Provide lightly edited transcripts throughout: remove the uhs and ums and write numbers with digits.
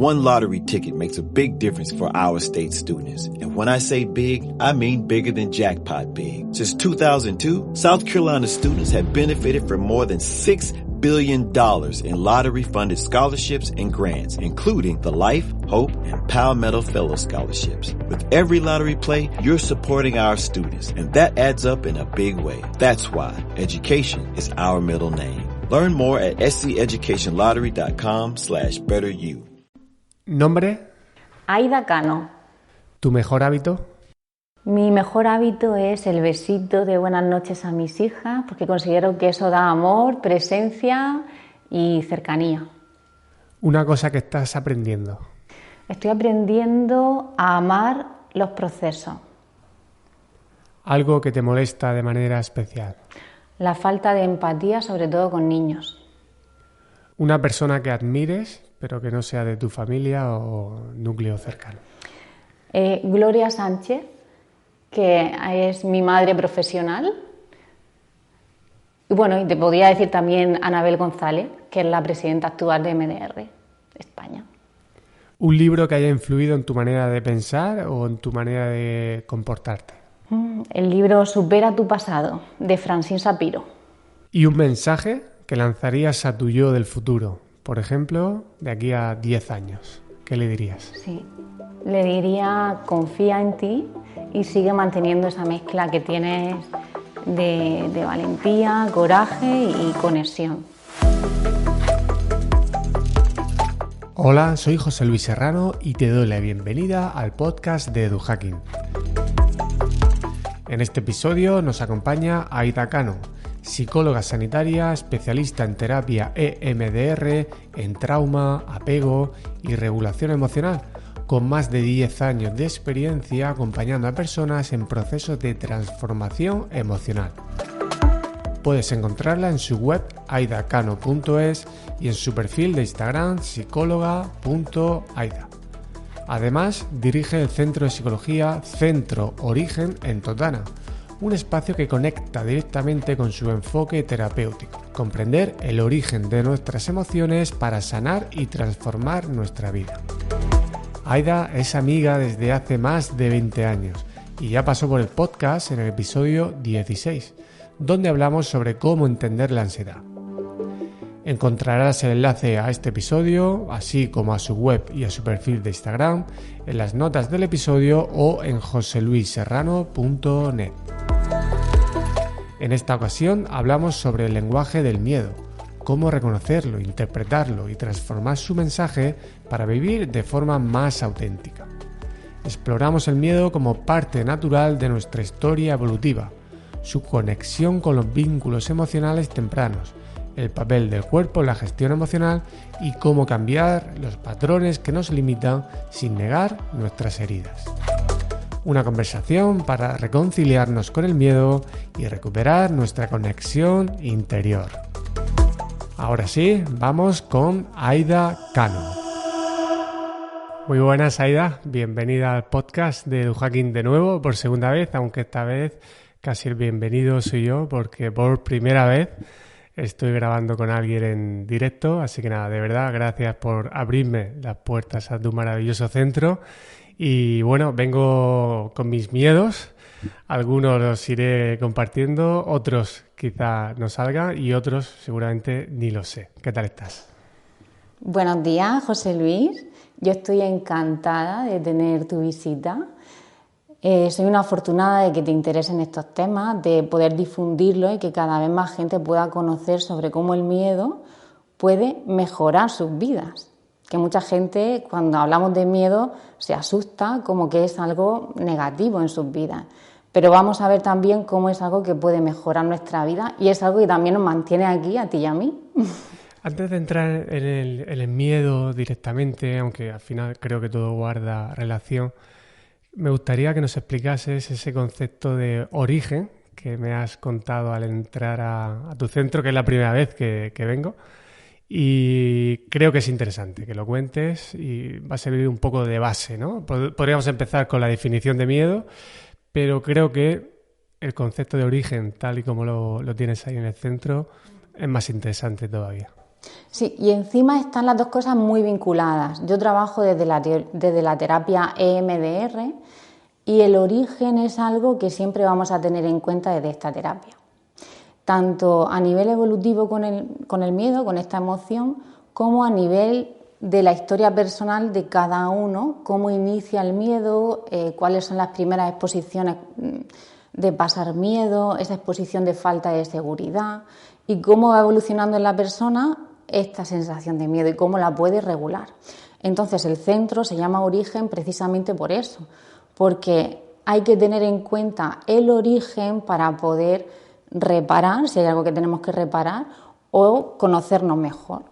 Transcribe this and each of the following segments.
one lottery ticket makes a big difference for our state students. And when I say big, I mean bigger than jackpot big. Since 2002, South Carolina students have benefited from more than $6 billion in lottery-funded scholarships and grants, including the Life, Hope, and Palmetto Fellow Scholarships. With every lottery play, you're supporting our students, and that adds up in a big way. That's why education is our middle name. Learn more at sceducationlottery.com/betteryou. ¿Nombre? Aida Cano. ¿Tu mejor hábito? Mi mejor hábito es el besito de buenas noches a mis hijas, porque considero que eso da amor, presencia y cercanía. Una cosa que estás aprendiendo. Estoy aprendiendo a amar los procesos. Algo que te molesta de manera especial. La falta de empatía, sobre todo con niños. Una persona que admires, pero que no sea de tu familia o núcleo cercano. Gloria Sánchez, que es mi madre profesional. Y bueno, y te podría decir también Anabel González, que es la presidenta actual de MDR España. ¿Un libro que haya influido en tu manera de pensar o en tu manera de comportarte? El libro Supera tu pasado, de Francine Shapiro. ¿Y un mensaje que lanzarías a tu yo del futuro? Por ejemplo, de aquí a 10 años. ¿Qué le dirías? Sí, le diría: confía en ti y sigue manteniendo esa mezcla que tienes de valentía, coraje y conexión. Hola, soy José Luis Serrano y te doy la bienvenida al podcast de EduHacking. En este episodio nos acompaña Aida Cano, psicóloga sanitaria, especialista en terapia EMDR, en trauma, apego y regulación emocional, con más de 10 años de experiencia acompañando a personas en procesos de transformación emocional. Puedes encontrarla en su web aidacano.es y en su perfil de Instagram psicóloga.aida. Además, dirige el Centro de Psicología Centro Origen en Totana, un espacio que conecta directamente con su enfoque terapéutico, comprender el origen de nuestras emociones para sanar y transformar nuestra vida. Aida es amiga desde hace más de 20 años y ya pasó por el podcast en el episodio 16, donde hablamos sobre cómo entender la ansiedad. Encontrarás el enlace a este episodio, así como a su web y a su perfil de Instagram, en las notas del episodio o en joseluisserrano.net. En esta ocasión hablamos sobre el lenguaje del miedo, cómo reconocerlo, interpretarlo y transformar su mensaje para vivir de forma más auténtica. Exploramos el miedo como parte natural de nuestra historia evolutiva, su conexión con los vínculos emocionales tempranos, el papel del cuerpo en la gestión emocional y cómo cambiar los patrones que nos limitan sin negar nuestras heridas. Una conversación para reconciliarnos con el miedo y recuperar nuestra conexión interior. Ahora sí, vamos con Aida Cano. Muy buenas, Aida. Bienvenida al podcast de EduHacking de nuevo, por segunda vez, aunque esta vez casi el bienvenido soy yo, porque por primera vez estoy grabando con alguien en directo. Así que nada, de verdad, gracias por abrirme las puertas a tu maravilloso centro. Y bueno, vengo con mis miedos. Algunos los iré compartiendo, otros quizá no salgan y otros seguramente ni lo sé. ¿Qué tal estás? Buenos días, José Luis. Yo estoy encantada de tener tu visita. Soy una afortunada de que te interesen estos temas, de poder difundirlos y que cada vez más gente pueda conocer sobre cómo el miedo puede mejorar sus vidas. Que mucha gente, cuando hablamos de miedo, se asusta como que es algo negativo en sus vidas. Pero vamos a ver también cómo es algo que puede mejorar nuestra vida y es algo que también nos mantiene aquí, a ti y a mí. Antes de entrar en el miedo directamente, aunque al final creo que todo guarda relación, me gustaría que nos explicases ese concepto de origen que me has contado al entrar a tu centro, que es la primera vez que vengo. Y creo que es interesante que lo cuentes y va a servir un poco de base, ¿no? Podríamos empezar con la definición de miedo, pero creo que el concepto de origen, tal y como lo tienes ahí en el centro, es más interesante todavía. Sí, y encima están las dos cosas muy vinculadas. Yo trabajo desde la terapia EMDR y el origen es algo que siempre vamos a tener en cuenta desde esta terapia. Tanto a nivel evolutivo con el miedo, con esta emoción, como a nivel de la historia personal de cada uno, cómo inicia el miedo, cuáles son las primeras exposiciones de pasar miedo, esa exposición de falta de seguridad y cómo va evolucionando en la persona esta sensación de miedo y cómo la puede regular. Entonces el centro se llama origen precisamente por eso, porque hay que tener en cuenta el origen para poder reparar, si hay algo que tenemos que reparar, o conocernos mejor.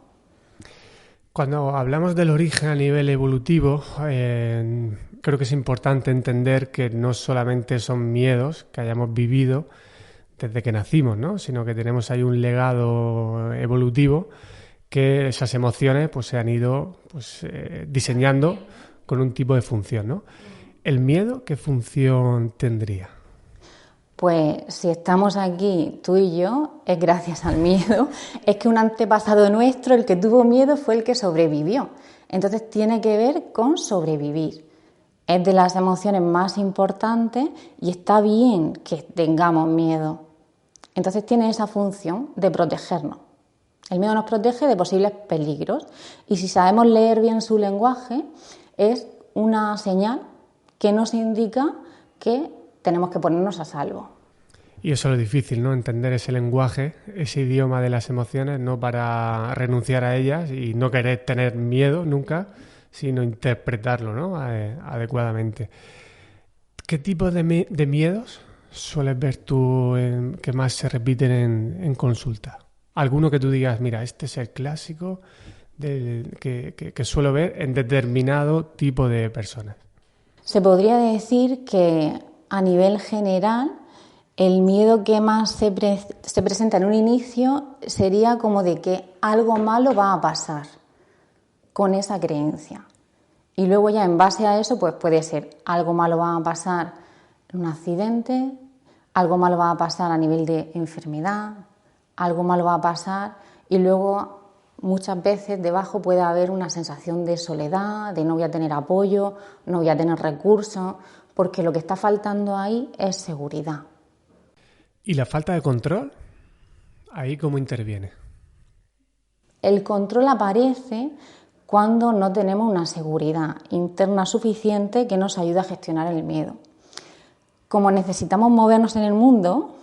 Cuando hablamos del origen a nivel evolutivo, creo que es importante entender que no solamente son miedos que hayamos vivido desde que nacimos, ¿no? Sino que tenemos ahí un legado evolutivo que esas emociones pues, se han ido diseñando con un tipo de función, ¿no? ¿El miedo qué función tendría? Pues si estamos aquí tú y yo, es gracias al miedo. Es que un antepasado nuestro, el que tuvo miedo, fue el que sobrevivió. Entonces tiene que ver con sobrevivir. Es de las emociones más importantes y está bien que tengamos miedo. Entonces tiene esa función de protegernos. El miedo nos protege de posibles peligros y si sabemos leer bien su lenguaje, es una señal que nos indica que tenemos que ponernos a salvo. Y eso es lo difícil, ¿no? Entender ese lenguaje, ese idioma de las emociones, no para renunciar a ellas y no querer tener miedo nunca, sino interpretarlo, ¿no? Adecuadamente. ¿Qué tipo de miedos sueles ver tú que más se repiten en consulta? ¿Alguno que tú digas, mira, este es el clásico que suelo ver en determinado tipo de personas? Se podría decir que a nivel general el miedo que más se presenta en un inicio sería como de que algo malo va a pasar con esa creencia. Y luego ya en base a eso pues puede ser algo malo va a pasar en un accidente, algo malo va a pasar a nivel de enfermedad, algo malo va a pasar y luego muchas veces debajo puede haber una sensación de soledad, de no voy a tener apoyo, no voy a tener recursos, porque lo que está faltando ahí es seguridad. ¿Y la falta de control? ¿Ahí cómo interviene? El control aparece cuando no tenemos una seguridad interna suficiente que nos ayude a gestionar el miedo. Como necesitamos movernos en el mundo,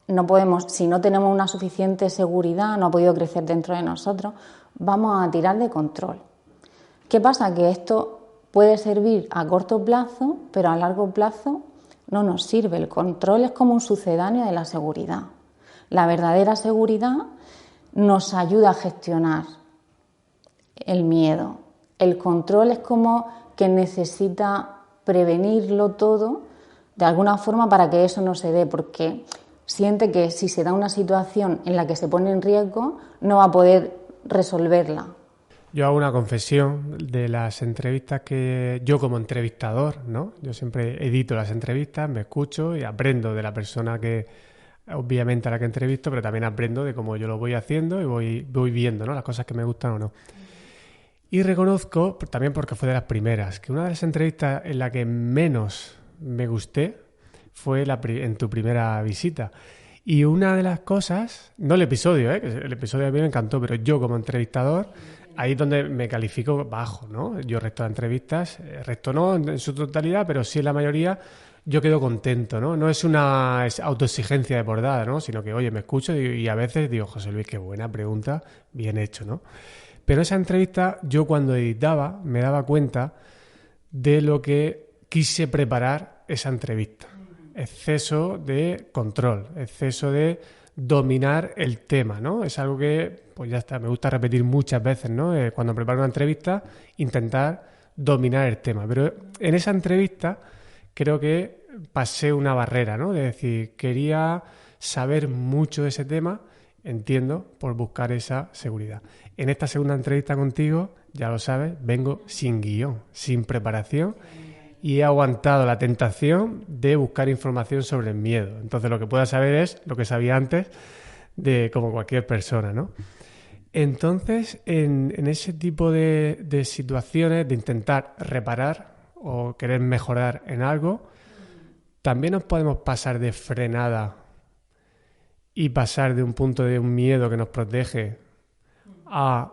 no podemos, si no tenemos una suficiente seguridad, no ha podido crecer dentro de nosotros, vamos a tirar de control. ¿Qué pasa? Que esto puede servir a corto plazo, pero a largo plazo no nos sirve. El control es como un sucedáneo de la seguridad. La verdadera seguridad nos ayuda a gestionar el miedo. El control es como que necesita prevenirlo todo de alguna forma para que eso no se dé, porque siente que si se da una situación en la que se pone en riesgo, no va a poder resolverla. Yo hago una confesión de las entrevistas que yo como entrevistador, ¿no? Yo siempre edito las entrevistas, me escucho y aprendo de la persona que, obviamente a la que entrevisto, pero también aprendo de cómo yo lo voy haciendo y voy viendo, ¿no? Las cosas que me gustan o no. Y reconozco, también porque fue de las primeras, que una de las entrevistas en la que menos me gusté fue en tu primera visita. Y una de las cosas, no el episodio, que el episodio a mí me encantó, pero yo como entrevistador, ahí es donde me califico bajo, ¿no? Yo resto de entrevistas, resto no en su totalidad, pero sí en la mayoría, yo quedo contento, ¿no? No es una autoexigencia de por dada, ¿no? Sino que, oye, me escucho y a veces digo, José Luis, qué buena pregunta, bien hecho, ¿no? Pero esa entrevista, yo cuando editaba, me daba cuenta de lo que quise preparar esa entrevista. Exceso de control, exceso de dominar el tema, ¿no? Es algo que, pues ya está, me gusta repetir muchas veces, ¿no? Cuando preparo una entrevista, intentar dominar el tema. Pero en esa entrevista creo que pasé una barrera, ¿no? De decir, quería saber mucho de ese tema, entiendo, por buscar esa seguridad. En esta segunda entrevista contigo, ya lo sabes, vengo sin guión, sin preparación, y he aguantado la tentación de buscar información sobre el miedo. Entonces lo que pueda saber es lo que sabía antes de como cualquier persona, ¿no? Entonces, en ese tipo de situaciones, de intentar reparar o querer mejorar en algo, también nos podemos pasar de frenada y pasar de un punto de un miedo que nos protege a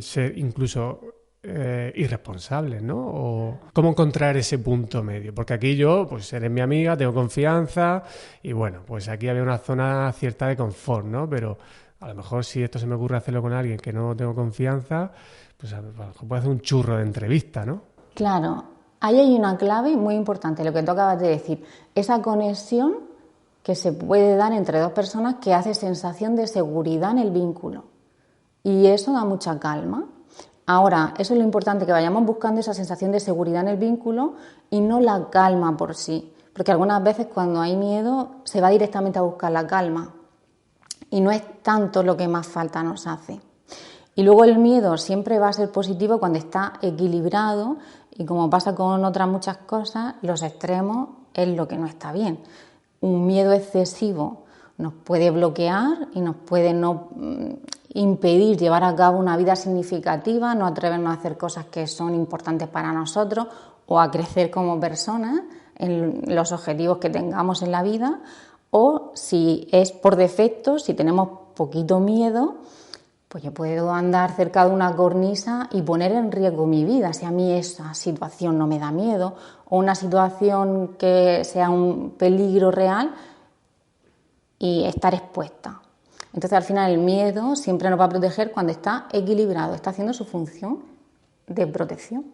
ser incluso irresponsables, ¿no? O cómo encontrar ese punto medio. Porque aquí yo, pues eres mi amiga, tengo confianza y bueno, pues aquí había una zona cierta de confort, ¿no? Pero a lo mejor si esto se me ocurre hacerlo con alguien que no tengo confianza, pues a lo mejor puedo hacer un churro de entrevista, ¿no? Claro, ahí hay una clave muy importante, lo que tú acabas de decir, esa conexión que se puede dar entre dos personas que hace sensación de seguridad en el vínculo. Y eso da mucha calma. Ahora, eso es lo importante, que vayamos buscando esa sensación de seguridad en el vínculo y no la calma por sí. Porque algunas veces cuando hay miedo se va directamente a buscar la calma. Y no es tanto lo que más falta nos hace. Y luego el miedo siempre va a ser positivo cuando está equilibrado y como pasa con otras muchas cosas, los extremos es lo que no está bien. Un miedo excesivo nos puede bloquear y nos puede no impedir llevar a cabo una vida significativa, no atrevernos a hacer cosas que son importantes para nosotros o a crecer como personas en los objetivos que tengamos en la vida. O si es por defecto, si tenemos poquito miedo, pues yo puedo andar cerca de una cornisa y poner en riesgo mi vida si a mí esa situación no me da miedo o una situación que sea un peligro real y estar expuesta. Entonces al final el miedo siempre nos va a proteger cuando está equilibrado, está haciendo su función de protección.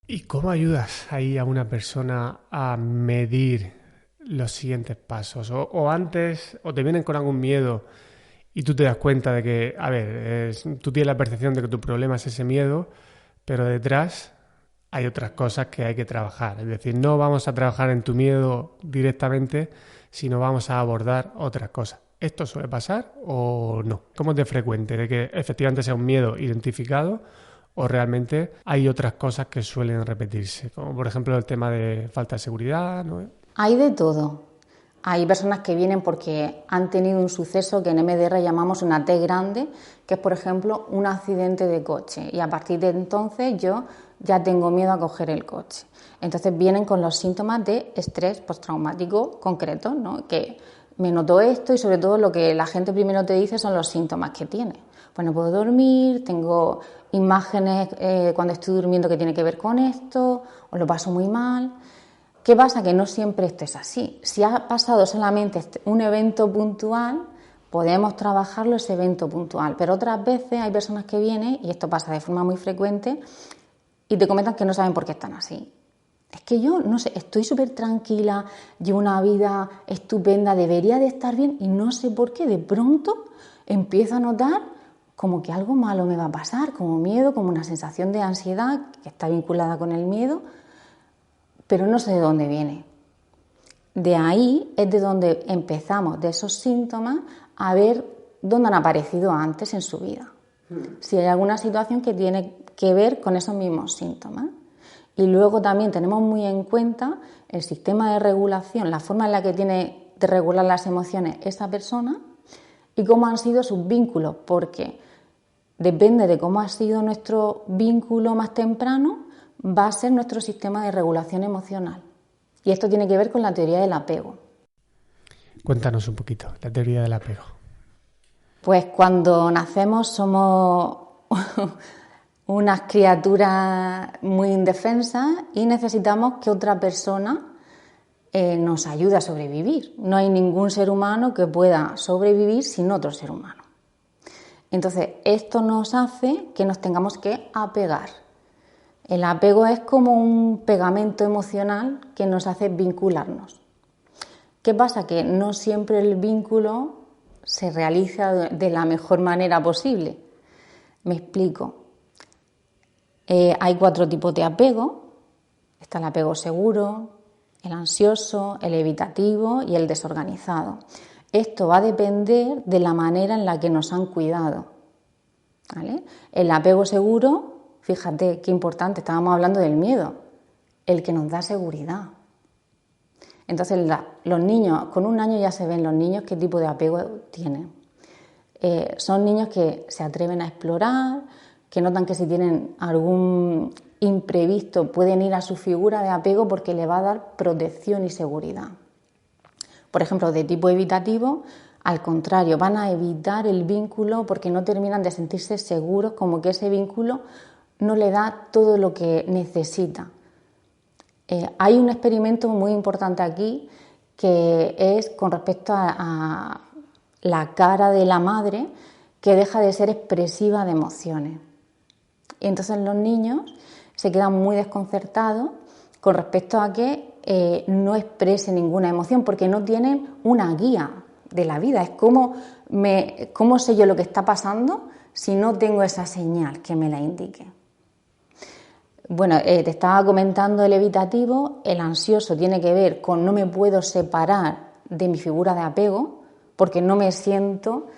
¿Y cómo ayudas ahí a una persona a medir los siguientes pasos? O antes, o te vienen con algún miedo y tú te das cuenta de que, a ver, tú tienes la percepción de que tu problema es ese miedo, pero detrás hay otras cosas que hay que trabajar. Es decir, no vamos a trabajar en tu miedo directamente, sino vamos a abordar otras cosas. ¿Esto suele pasar o no? ¿Cómo es de frecuente de que efectivamente sea un miedo identificado o realmente hay otras cosas que suelen repetirse? Como por ejemplo el tema de falta de seguridad, ¿no? Hay de todo. Hay personas que vienen porque han tenido un suceso que en MDR llamamos una T grande, que es por ejemplo un accidente de coche y a partir de entonces yo ya tengo miedo a coger el coche. Entonces vienen con los síntomas de estrés postraumático concretos, ¿no? Que me noto esto y sobre todo lo que la gente primero te dice son los síntomas que tiene. Pues no puedo dormir, tengo imágenes cuando estoy durmiendo que tiene que ver con esto, o lo paso muy mal. ¿Qué pasa? Que no siempre esto es así. Si ha pasado solamente un evento puntual, podemos trabajarlo ese evento puntual, pero otras veces hay personas que vienen, y esto pasa de forma muy frecuente, y te comentan que no saben por qué están así. Es que yo, no sé, estoy súper tranquila, llevo una vida estupenda, debería de estar bien y no sé por qué. De pronto empiezo a notar como que algo malo me va a pasar, como miedo, como una sensación de ansiedad que está vinculada con el miedo, pero no sé de dónde viene. De ahí es de donde empezamos, de esos síntomas, a ver dónde han aparecido antes en su vida. Si hay alguna situación que tiene que ver con esos mismos síntomas. Y luego también tenemos muy en cuenta el sistema de regulación, la forma en la que tiene de regular las emociones esa persona y cómo han sido sus vínculos, porque depende de cómo ha sido nuestro vínculo más temprano, va a ser nuestro sistema de regulación emocional. Y esto tiene que ver con la teoría del apego. Cuéntanos un poquito, la teoría del apego. Pues cuando nacemos somos unas criaturas muy indefensas y necesitamos que otra persona nos ayude a sobrevivir. No hay ningún ser humano que pueda sobrevivir sin otro ser humano. Entonces, esto nos hace que nos tengamos que apegar. El apego es como un pegamento emocional que nos hace vincularnos. ¿Qué pasa? Que no siempre el vínculo se realiza de la mejor manera posible. Me explico. Hay 4 tipos de apego. Está el apego seguro, el ansioso, el evitativo y el desorganizado. Esto va a depender de la manera en la que nos han cuidado, ¿vale? El apego seguro, fíjate qué importante, estábamos hablando del miedo, el que nos da seguridad. Entonces los niños, con 1 año ya se ven los niños qué tipo de apego tienen. son niños que se atreven a explorar, que notan que si tienen algún imprevisto pueden ir a su figura de apego porque le va a dar protección y seguridad. Por ejemplo, de tipo evitativo, al contrario, van a evitar el vínculo porque no terminan de sentirse seguros, como que ese vínculo no le da todo lo que necesita. Hay un experimento muy importante aquí que es con respecto a la cara de la madre, que deja de ser expresiva de emociones. Y entonces los niños se quedan muy desconcertados con respecto a que no exprese ninguna emoción porque no tienen una guía de la vida. Es ¿cómo sé yo lo que está pasando si no tengo esa señal que me la indique? Bueno, te estaba comentando el evitativo. El ansioso tiene que ver con no me puedo separar de mi figura de apego porque no me siento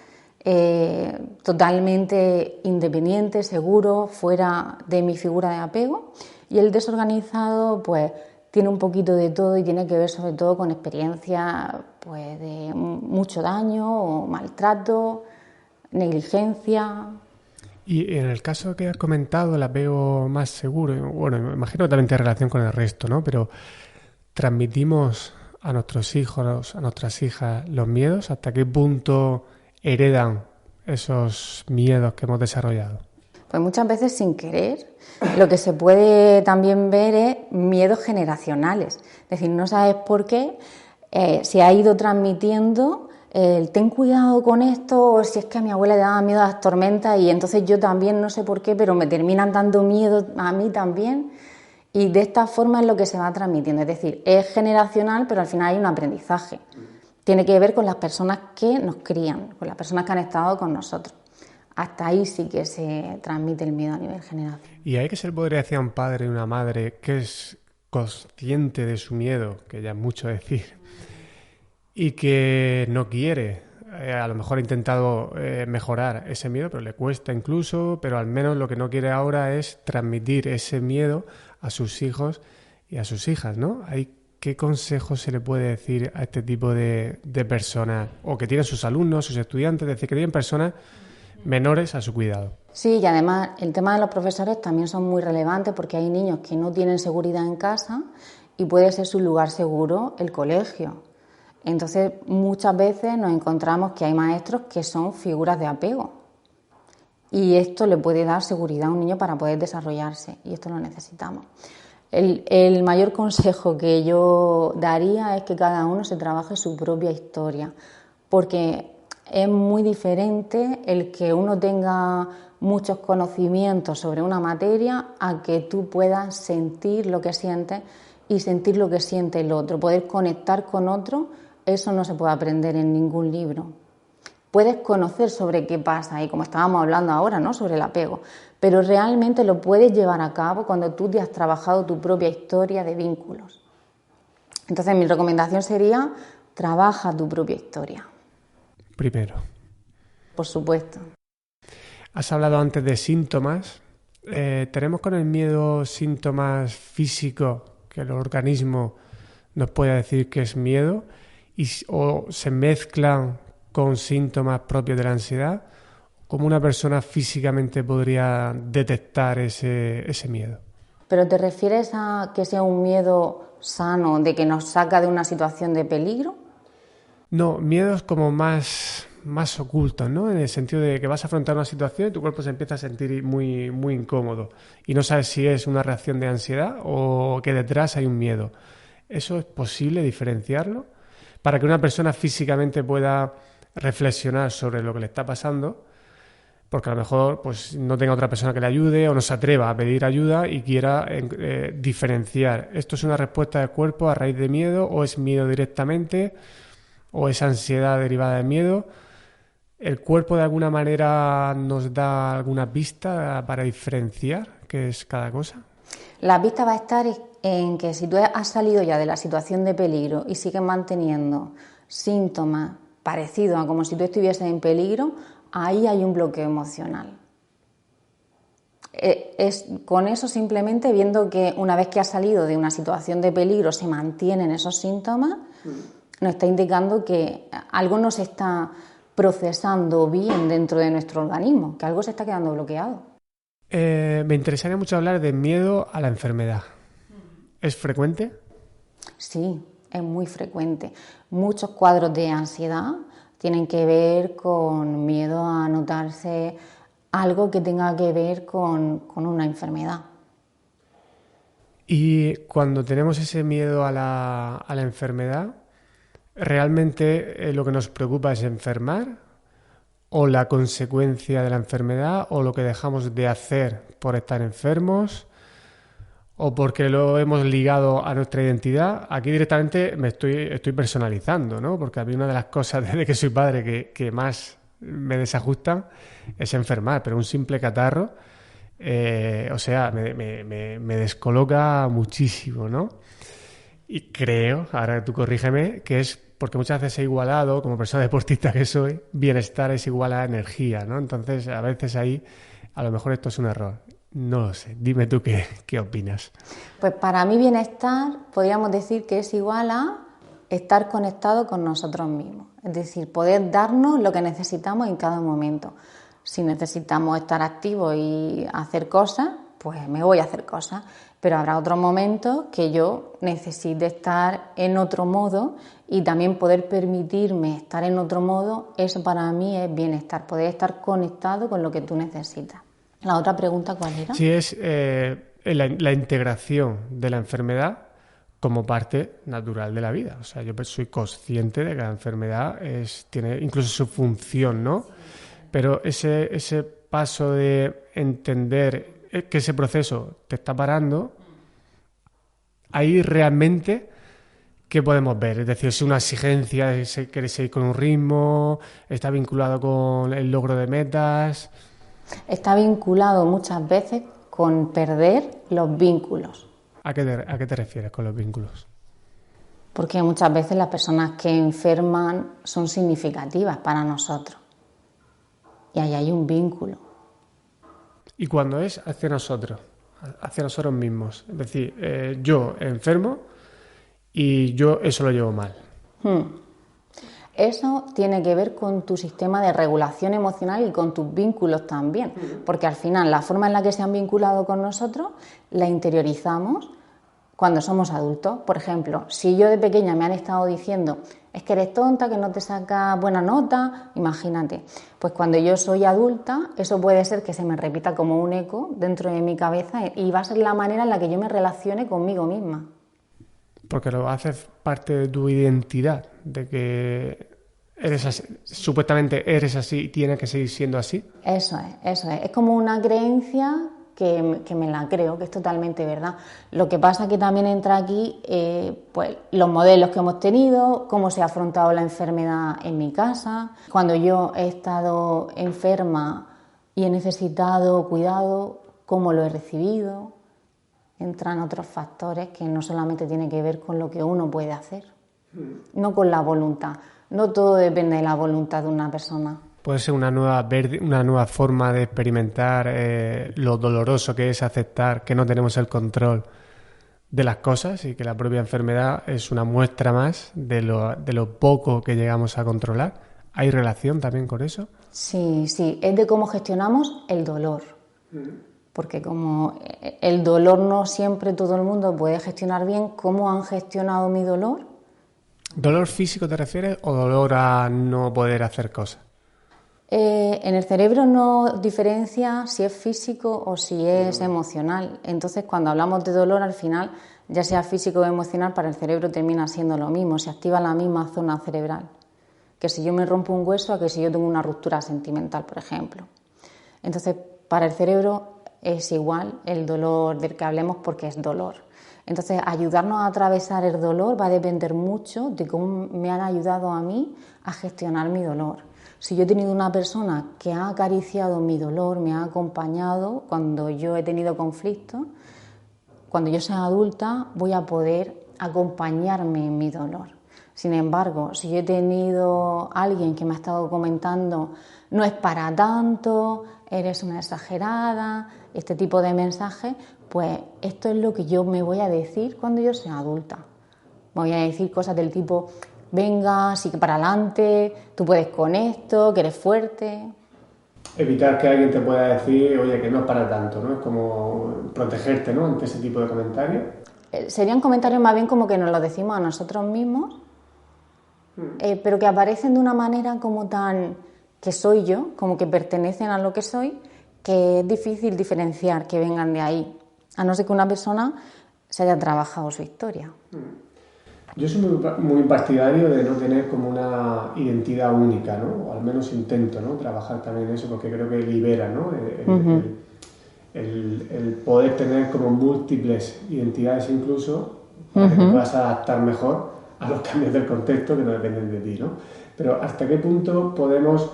totalmente independiente, seguro, fuera de mi figura de apego. Y el desorganizado, pues, tiene un poquito de todo y tiene que ver sobre todo con experiencias pues, de mucho daño o maltrato, negligencia. Y en el caso que has comentado, el apego más seguro, bueno, me imagino que también tiene relación con el resto, ¿no? Pero transmitimos a nuestros hijos, a nuestras hijas, los miedos. ¿Hasta qué punto heredan esos miedos que hemos desarrollado? Pues muchas veces sin querer. Lo que se puede también ver es miedos generacionales. Es decir, no sabes por qué se ha ido transmitiendo ten cuidado con esto, o si es que a mi abuela le daba miedo a las tormentas y entonces yo también, no sé por qué, pero me terminan dando miedo a mí también. Y de esta forma es lo que se va transmitiendo. Es decir, es generacional, pero al final hay un aprendizaje. Tiene que ver con las personas que nos crían, con las personas que han estado con nosotros. Hasta ahí sí que se transmite el miedo a nivel generacional. ¿Y hay que ser, podría decir, un padre y una madre que es consciente de su miedo, que ya es mucho decir, y que no quiere? A lo mejor ha intentado mejorar ese miedo, pero le cuesta incluso, pero al menos lo que no quiere ahora es transmitir ese miedo a sus hijos y a sus hijas, ¿no? ¿Qué consejo se le puede decir a este tipo de personas, o que tienen sus alumnos, sus estudiantes, es decir, que tienen personas menores a su cuidado? Sí, y además el tema de los profesores también son muy relevantes porque hay niños que no tienen seguridad en casa y puede ser su lugar seguro el colegio. Entonces, muchas veces nos encontramos que hay maestros que son figuras de apego y esto le puede dar seguridad a un niño para poder desarrollarse y esto lo necesitamos. El mayor consejo que yo daría es que cada uno se trabaje su propia historia, porque es muy diferente el que uno tenga muchos conocimientos sobre una materia a que tú puedas sentir lo que sientes y sentir lo que siente el otro, poder conectar con otro. Eso no se puede aprender en ningún libro. Puedes conocer sobre qué pasa y como estábamos hablando ahora, ¿no?, sobre el apego, pero realmente lo puedes llevar a cabo cuando tú te has trabajado tu propia historia de vínculos. Entonces mi recomendación sería: trabaja tu propia historia. Primero. Por supuesto. Has hablado antes de síntomas. ¿Tenemos con el miedo síntomas físicos que el organismo nos pueda decir que es miedo o se mezclan con síntomas propios de la ansiedad? ¿Cómo una persona físicamente podría detectar ese miedo? ¿Pero te refieres a que sea un miedo sano, de que nos saca de una situación de peligro? No, miedos como más ocultos, ¿no? En el sentido de que vas a afrontar una situación y tu cuerpo se empieza a sentir muy, muy incómodo y no sabes si es una reacción de ansiedad o que detrás hay un miedo. ¿Eso es posible diferenciarlo? Para que una persona físicamente pueda reflexionar sobre lo que le está pasando, porque a lo mejor pues, no tenga otra persona que le ayude o no se atreva a pedir ayuda y quiera diferenciar. ¿Esto es una respuesta del cuerpo a raíz de miedo o es miedo directamente o es ansiedad derivada de miedo? ¿El cuerpo de alguna manera nos da alguna pista para diferenciar qué es cada cosa? La pista va a estar en que si tú has salido ya de la situación de peligro y sigues manteniendo síntomas parecidos a como si tú estuvieses en peligro, ahí hay un bloqueo emocional. Es con eso, simplemente viendo que una vez que has salido de una situación de peligro se mantienen esos síntomas, nos está indicando que algo no se está procesando bien dentro de nuestro organismo, que algo se está quedando bloqueado. Me interesaría mucho hablar de miedo a la enfermedad. ¿Es frecuente? Sí, es muy frecuente. Muchos cuadros de ansiedad tienen que ver con miedo a notarse algo que tenga que ver con una enfermedad. Y cuando tenemos ese miedo a la enfermedad, ¿realmente lo que nos preocupa es enfermar? ¿O la consecuencia de la enfermedad? ¿O lo que dejamos de hacer por estar enfermos? ¿O porque lo hemos ligado a nuestra identidad? Aquí directamente estoy personalizando, ¿no? Porque a mí una de las cosas desde que soy padre que más me desajustan es enfermar, pero un simple catarro, me descoloca muchísimo, ¿no? Y creo, ahora tú corrígeme, que es porque muchas veces he igualado, como persona deportista que soy, bienestar es igual a energía, ¿no? Entonces, a veces ahí, a lo mejor esto es un error. No lo sé. Dime tú qué opinas. Pues para mí bienestar podríamos decir que es igual a estar conectado con nosotros mismos. Es decir, poder darnos lo que necesitamos en cada momento. Si necesitamos estar activos y hacer cosas, pues me voy a hacer cosas. Pero habrá otros momentos que yo necesite estar en otro modo y también poder permitirme estar en otro modo. Eso para mí es bienestar, poder estar conectado con lo que tú necesitas. ¿La otra pregunta cuál era? Sí, es la integración de la enfermedad como parte natural de la vida. O sea, yo soy consciente de que la enfermedad tiene incluso su función, ¿no? Pero ese paso de entender que ese proceso te está parando, ahí realmente, ¿qué podemos ver? Es decir, es una exigencia, quieres seguir con un ritmo, está vinculado con el logro de metas. Está vinculado muchas veces con perder los vínculos. ¿A qué te refieres con los vínculos? Porque muchas veces las personas que enferman son significativas para nosotros. Y ahí hay un vínculo. ¿Y cuando es hacia nosotros mismos? Es decir, yo enfermo y yo eso lo llevo mal. Eso tiene que ver con tu sistema de regulación emocional y con tus vínculos también, porque al final la forma en la que se han vinculado con nosotros la interiorizamos cuando somos adultos. Por ejemplo, si yo de pequeña me han estado diciendo es que eres tonta, que no te sacas buena nota, imagínate, pues cuando yo soy adulta eso puede ser que se me repita como un eco dentro de mi cabeza y va a ser la manera en la que yo me relacione conmigo misma. Porque lo haces parte de tu identidad, de que eres así, supuestamente eres así y tienes que seguir siendo así. Eso es. Es como una creencia que me la creo, que es totalmente verdad. Lo que pasa que también entra aquí pues los modelos que hemos tenido, cómo se ha afrontado la enfermedad en mi casa. Cuando yo he estado enferma y he necesitado cuidado, cómo lo he recibido. Entran otros factores que no solamente tienen que ver con lo que uno puede hacer, no con la voluntad. No todo depende de la voluntad de una persona. Puede ser una nueva forma de experimentar lo doloroso que es aceptar que no tenemos el control de las cosas y que la propia enfermedad es una muestra más de lo poco que llegamos a controlar. ¿Hay relación también con eso? Sí, es de cómo gestionamos el dolor. Porque como el dolor no siempre todo el mundo puede gestionar bien, ¿cómo han gestionado mi dolor? ¿Dolor físico te refieres o dolor a no poder hacer cosas? En el cerebro no diferencia si es físico o si es emocional. Entonces, cuando hablamos de dolor, al final, ya sea físico o emocional, para el cerebro termina siendo lo mismo. Se activa la misma zona cerebral. Que si yo me rompo un hueso a que si yo tengo una ruptura sentimental, por ejemplo. Entonces, para el cerebro es igual el dolor del que hablemos porque es dolor. Entonces, ayudarnos a atravesar el dolor va a depender mucho de cómo me han ayudado a mí a gestionar mi dolor. Si yo he tenido una persona que ha acariciado mi dolor, me ha acompañado cuando yo he tenido conflictos, cuando yo sea adulta voy a poder acompañarme en mi dolor. Sin embargo, si yo he tenido a alguien que me ha estado comentando no es para tanto, eres una exagerada, este tipo de mensajes, pues esto es lo que yo me voy a decir cuando yo sea adulta. Voy a decir cosas del tipo, venga, sigue para adelante, tú puedes con esto, que eres fuerte. Evitar que alguien te pueda decir, oye, que no es para tanto, ¿no? Es como protegerte, ¿no?, ante ese tipo de comentarios. Serían comentarios más bien como que nos los decimos a nosotros mismos, pero que aparecen de una manera como tan que soy yo, como que pertenecen a lo que soy, que es difícil diferenciar que vengan de ahí, a no ser que una persona se haya trabajado su historia. Yo soy muy partidario de no tener como una identidad única, ¿no? O al menos intento, ¿no?, trabajar también en eso, porque creo que libera, ¿no?, el poder tener como múltiples identidades incluso, para que te puedas adaptar mejor a los cambios del contexto que no dependen de ti, ¿no? Pero ¿hasta qué punto podemos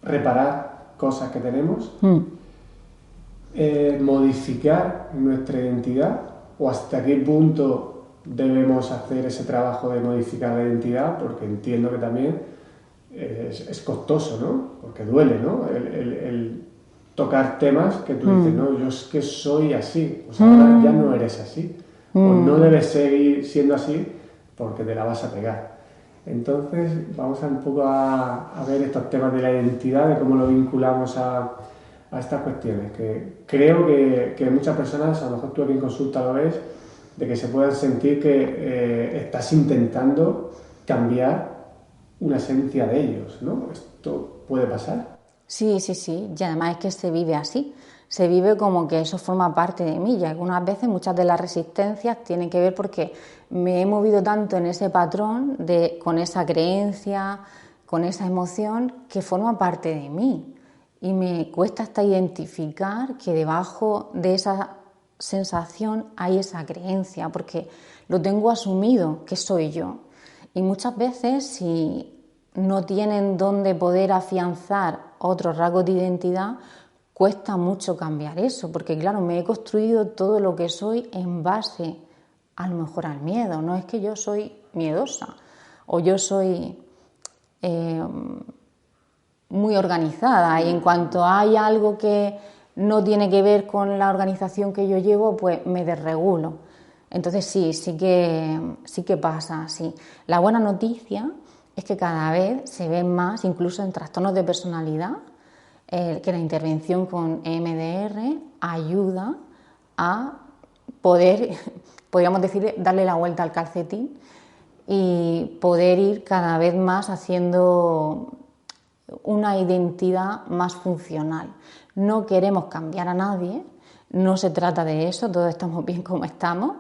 reparar cosas que tenemos, modificar nuestra identidad, o hasta qué punto debemos hacer ese trabajo de modificar la identidad? Porque entiendo que también es costoso, ¿no? Porque duele, ¿no? El tocar temas que tú dices, no, yo es que soy así, pues ahora ya no eres así, o no debes seguir siendo así porque te la vas a pegar. Entonces vamos un poco a ver estos temas de la identidad, de cómo lo vinculamos a estas cuestiones, que creo que muchas personas, a lo mejor tú aquí en consulta lo ves, de que se puedan sentir que estás intentando cambiar una esencia de ellos, ¿no? ¿Esto puede pasar? Sí, y además es que se vive así, se vive como que eso forma parte de mí, y algunas veces muchas de las resistencias tienen que ver porque me he movido tanto en ese patrón, con esa creencia, con esa emoción, que forma parte de mí, y me cuesta hasta identificar que debajo de esa sensación hay esa creencia, porque lo tengo asumido que soy yo, y muchas veces si no tienen dónde poder afianzar otros rasgos de identidad, cuesta mucho cambiar eso, porque claro, me he construido todo lo que soy en base a lo mejor al miedo. No es que yo soy miedosa o yo soy muy organizada, y en cuanto hay algo que no tiene que ver con la organización que yo llevo, pues me desregulo. Entonces sí que pasa así. La buena noticia es que cada vez se ven más, incluso en trastornos de personalidad, que la intervención con EMDR ayuda a poder, podríamos decir, darle la vuelta al calcetín y poder ir cada vez más haciendo una identidad más funcional. No queremos cambiar a nadie, no se trata de eso, todos estamos bien como estamos,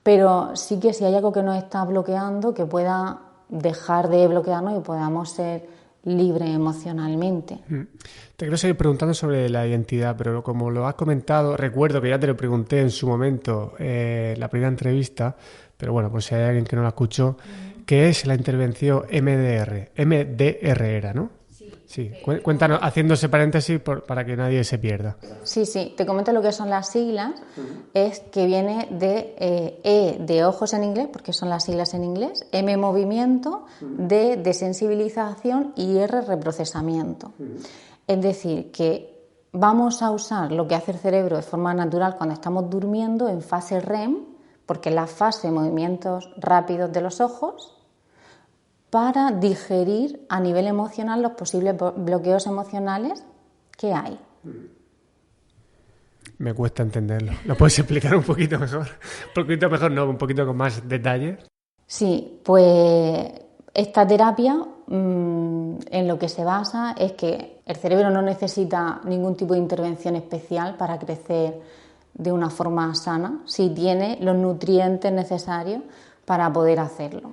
pero sí que si hay algo que nos está bloqueando, que pueda dejar de bloquearnos y podamos ser libres emocionalmente. Te quiero seguir preguntando sobre la identidad, pero como lo has comentado, recuerdo que ya te lo pregunté en su momento, la primera entrevista, pero bueno, por si hay alguien que no la escuchó, ¿qué es la intervención MDR? MDR era, ¿no? Sí, cuéntanos, haciéndose paréntesis para que nadie se pierda. Sí, te comento lo que son las siglas. Es que viene de E de ojos en inglés, porque son las siglas en inglés, M movimiento, D desensibilización y R reprocesamiento. Es decir, que vamos a usar lo que hace el cerebro de forma natural cuando estamos durmiendo en fase REM, porque es la fase de movimientos rápidos de los ojos, para digerir a nivel emocional los posibles bloqueos emocionales que hay. Me cuesta entenderlo. ¿Lo puedes explicar un poquito mejor? Un poquito mejor, no, un poquito con más detalle. Sí, pues esta terapia en lo que se basa es que el cerebro no necesita ningún tipo de intervención especial para crecer de una forma sana, si tiene los nutrientes necesarios para poder hacerlo.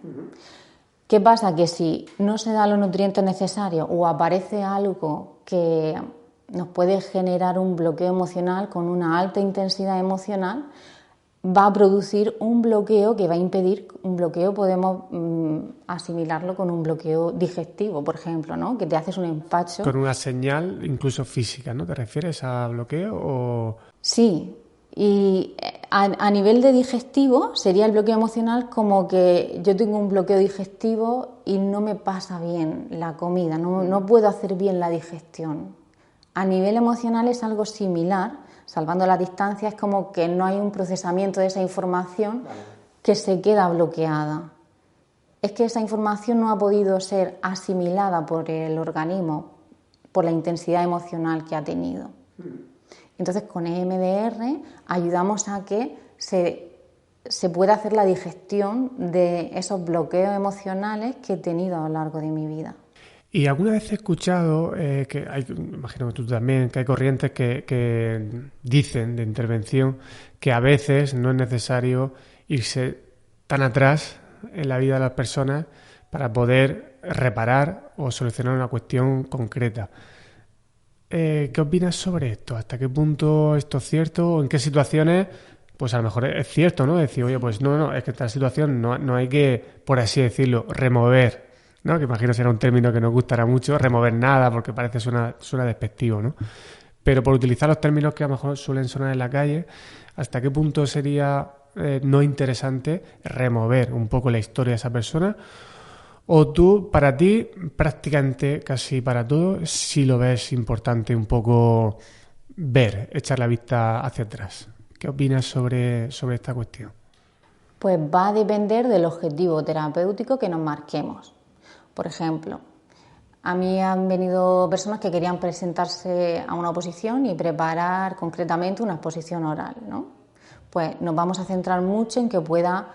¿Qué pasa? Que si no se dan los nutrientes necesarios o aparece algo que nos puede generar un bloqueo emocional con una alta intensidad emocional, va a producir un bloqueo que va a impedir, un bloqueo podemos asimilarlo con un bloqueo digestivo, por ejemplo, ¿no? Que te haces un empacho. Con una señal incluso física, ¿no? ¿Te refieres a bloqueo o...? Sí, y a nivel de digestivo sería el bloqueo emocional como que yo tengo un bloqueo digestivo y no me pasa bien la comida, no puedo hacer bien la digestión. A nivel emocional es algo similar, salvando la distancia, es como que no hay un procesamiento de esa información que se queda bloqueada. es que esa información no ha podido ser asimilada por el organismo por la intensidad emocional que ha tenido. Entonces, con EMDR ayudamos a que se pueda hacer la digestión de esos bloqueos emocionales que he tenido a lo largo de mi vida. Y alguna vez he escuchado que hay, imagino que tú también, que hay corrientes que dicen de intervención que a veces no es necesario irse tan atrás en la vida de las personas para poder reparar o solucionar una cuestión concreta. ¿Qué opinas sobre esto? ¿Hasta qué punto esto es cierto? ¿O en qué situaciones, pues a lo mejor es cierto, ¿no? Decir, oye, pues no, es que esta situación no hay que, por así decirlo, remover, ¿no? Que imagino será un término que nos gustará mucho, remover nada, porque parece suena despectivo, ¿no? Pero por utilizar los términos que a lo mejor suelen sonar en la calle, ¿hasta qué punto sería no interesante remover un poco la historia de esa persona? O tú, para ti, prácticamente casi para todo, sí lo ves importante un poco ver, echar la vista hacia atrás. ¿Qué opinas sobre esta cuestión? Pues va a depender del objetivo terapéutico que nos marquemos. Por ejemplo, a mí han venido personas que querían presentarse a una oposición y preparar concretamente una exposición oral, ¿no? Pues nos vamos a centrar mucho en que pueda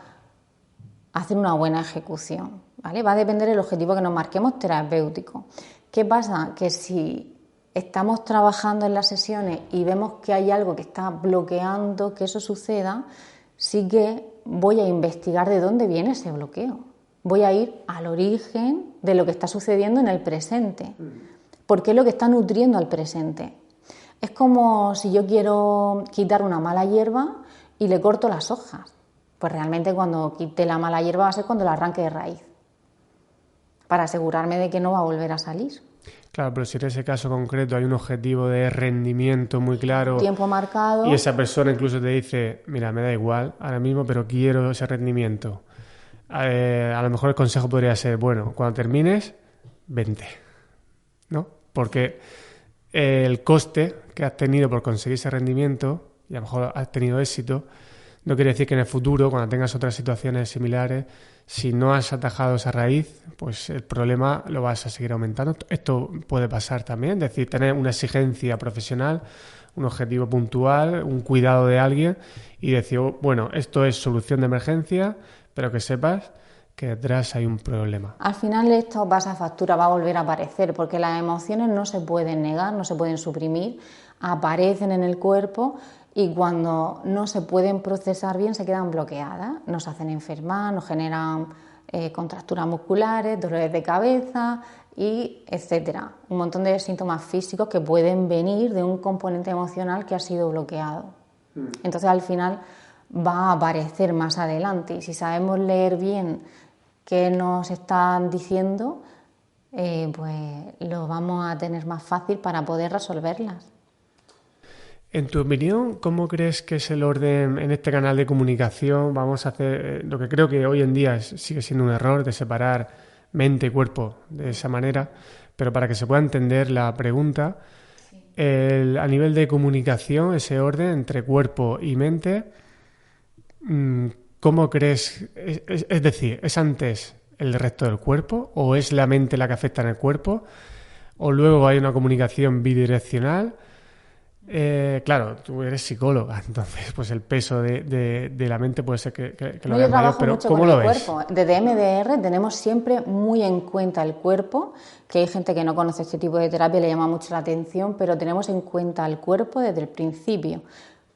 hacer una buena ejecución, ¿vale? Va a depender del objetivo que nos marquemos terapéutico. ¿Qué pasa? Que si estamos trabajando en las sesiones y vemos que hay algo que está bloqueando que eso suceda, sí que voy a investigar de dónde viene ese bloqueo. Voy a ir al origen de lo que está sucediendo en el presente. ¿Por qué es lo que está nutriendo al presente? Es como si yo quiero quitar una mala hierba y le corto las hojas. Pues realmente cuando quite la mala hierba va a ser cuando la arranque de raíz, para asegurarme de que no va a volver a salir. Claro, pero si en ese caso concreto hay un objetivo de rendimiento muy claro, tiempo marcado, y esa persona incluso te dice, mira, me da igual ahora mismo, pero quiero ese rendimiento. A lo mejor el consejo podría ser, bueno, cuando termines, vente, ¿no? Porque el coste que has tenido por conseguir ese rendimiento, y a lo mejor has tenido éxito, no quiere decir que en el futuro, cuando tengas otras situaciones similares, si no has atajado esa raíz, pues el problema lo vas a seguir aumentando. Esto puede pasar también, es decir, tener una exigencia profesional, un objetivo puntual, un cuidado de alguien y decir, bueno, esto es solución de emergencia, pero que sepas que detrás hay un problema. Al final esto pasa factura, va a volver a aparecer, porque las emociones no se pueden negar, no se pueden suprimir, aparecen en el cuerpo y cuando no se pueden procesar bien se quedan bloqueadas, nos hacen enfermar, nos generan contracturas musculares, dolores de cabeza y etcétera. Un montón de síntomas físicos que pueden venir de un componente emocional que ha sido bloqueado. Entonces al final va a aparecer más adelante y si sabemos leer bien qué nos están diciendo, pues lo vamos a tener más fácil para poder resolverlas. En tu opinión, ¿cómo crees que es el orden en este canal de comunicación? Vamos a hacer lo que creo que hoy en día sigue siendo un error de separar mente y cuerpo de esa manera, pero para que se pueda entender la pregunta, a nivel de comunicación, ese orden entre cuerpo y mente, ¿cómo crees? Es decir, ¿es antes el resto del cuerpo o es la mente la que afecta en el cuerpo? ¿O luego hay una comunicación bidireccional? Claro, tú eres psicóloga, entonces pues el peso de la mente puede ser que lo veas mayor, pero ¿cómo lo ves? Cuerpo. Desde MDR tenemos siempre muy en cuenta el cuerpo, que hay gente que no conoce este tipo de terapia y le llama mucho la atención, pero tenemos en cuenta el cuerpo desde el principio,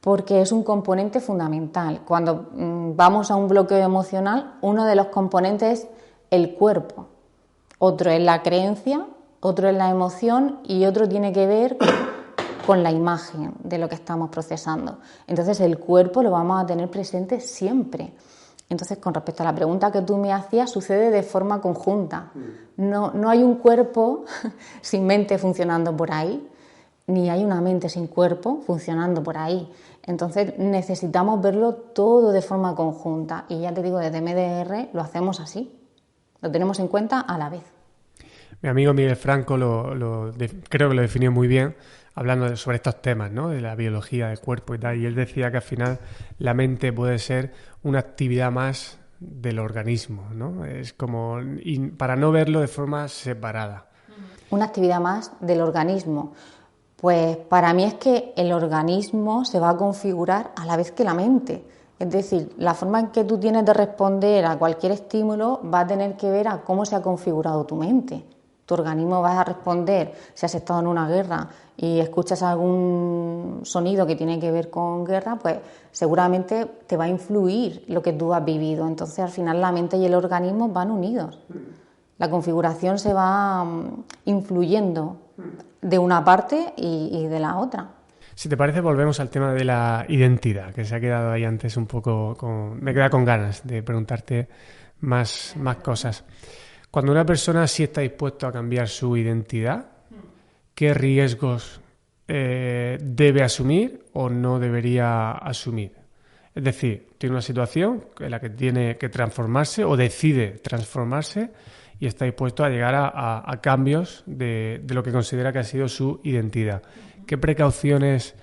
porque es un componente fundamental. Cuando vamos a un bloqueo emocional, uno de los componentes es el cuerpo, otro es la creencia, otro es la emoción y otro tiene que ver con la imagen de lo que estamos procesando. Entonces el cuerpo lo vamos a tener presente siempre. Entonces, con respecto a la pregunta que tú me hacías, sucede de forma conjunta. No hay un cuerpo sin mente funcionando por ahí, ni hay una mente sin cuerpo funcionando por ahí. Entonces necesitamos verlo todo de forma conjunta. Y ya te digo, desde MDR lo hacemos así. Lo tenemos en cuenta a la vez. Mi amigo Miguel Franco creo que lo definió muy bien, hablando sobre estos temas, ¿no? De la biología del cuerpo y tal, y él decía que al final la mente puede ser una actividad más del organismo, ¿no? Es como para no verlo de forma separada. Una actividad más del organismo. Pues para mí es que el organismo se va a configurar a la vez que la mente. Es decir, la forma en que tú tienes de responder a cualquier estímulo va a tener que ver a cómo se ha configurado tu mente. Tu organismo va a responder si has estado en una guerra y escuchas algún sonido que tiene que ver con guerra, pues seguramente te va a influir lo que tú has vivido. Entonces, al final, la mente y el organismo van unidos. La configuración se va influyendo de una parte y de la otra. Si te parece, volvemos al tema de la identidad, que se ha quedado ahí antes un poco... Me queda con ganas de preguntarte más cosas. Cuando una persona sí está dispuesta a cambiar su identidad, ¿qué riesgos debe asumir o no debería asumir? Es decir, tiene una situación en la que tiene que transformarse o decide transformarse y está dispuesto a llegar a cambios de lo que considera que ha sido su identidad. ¿Qué precauciones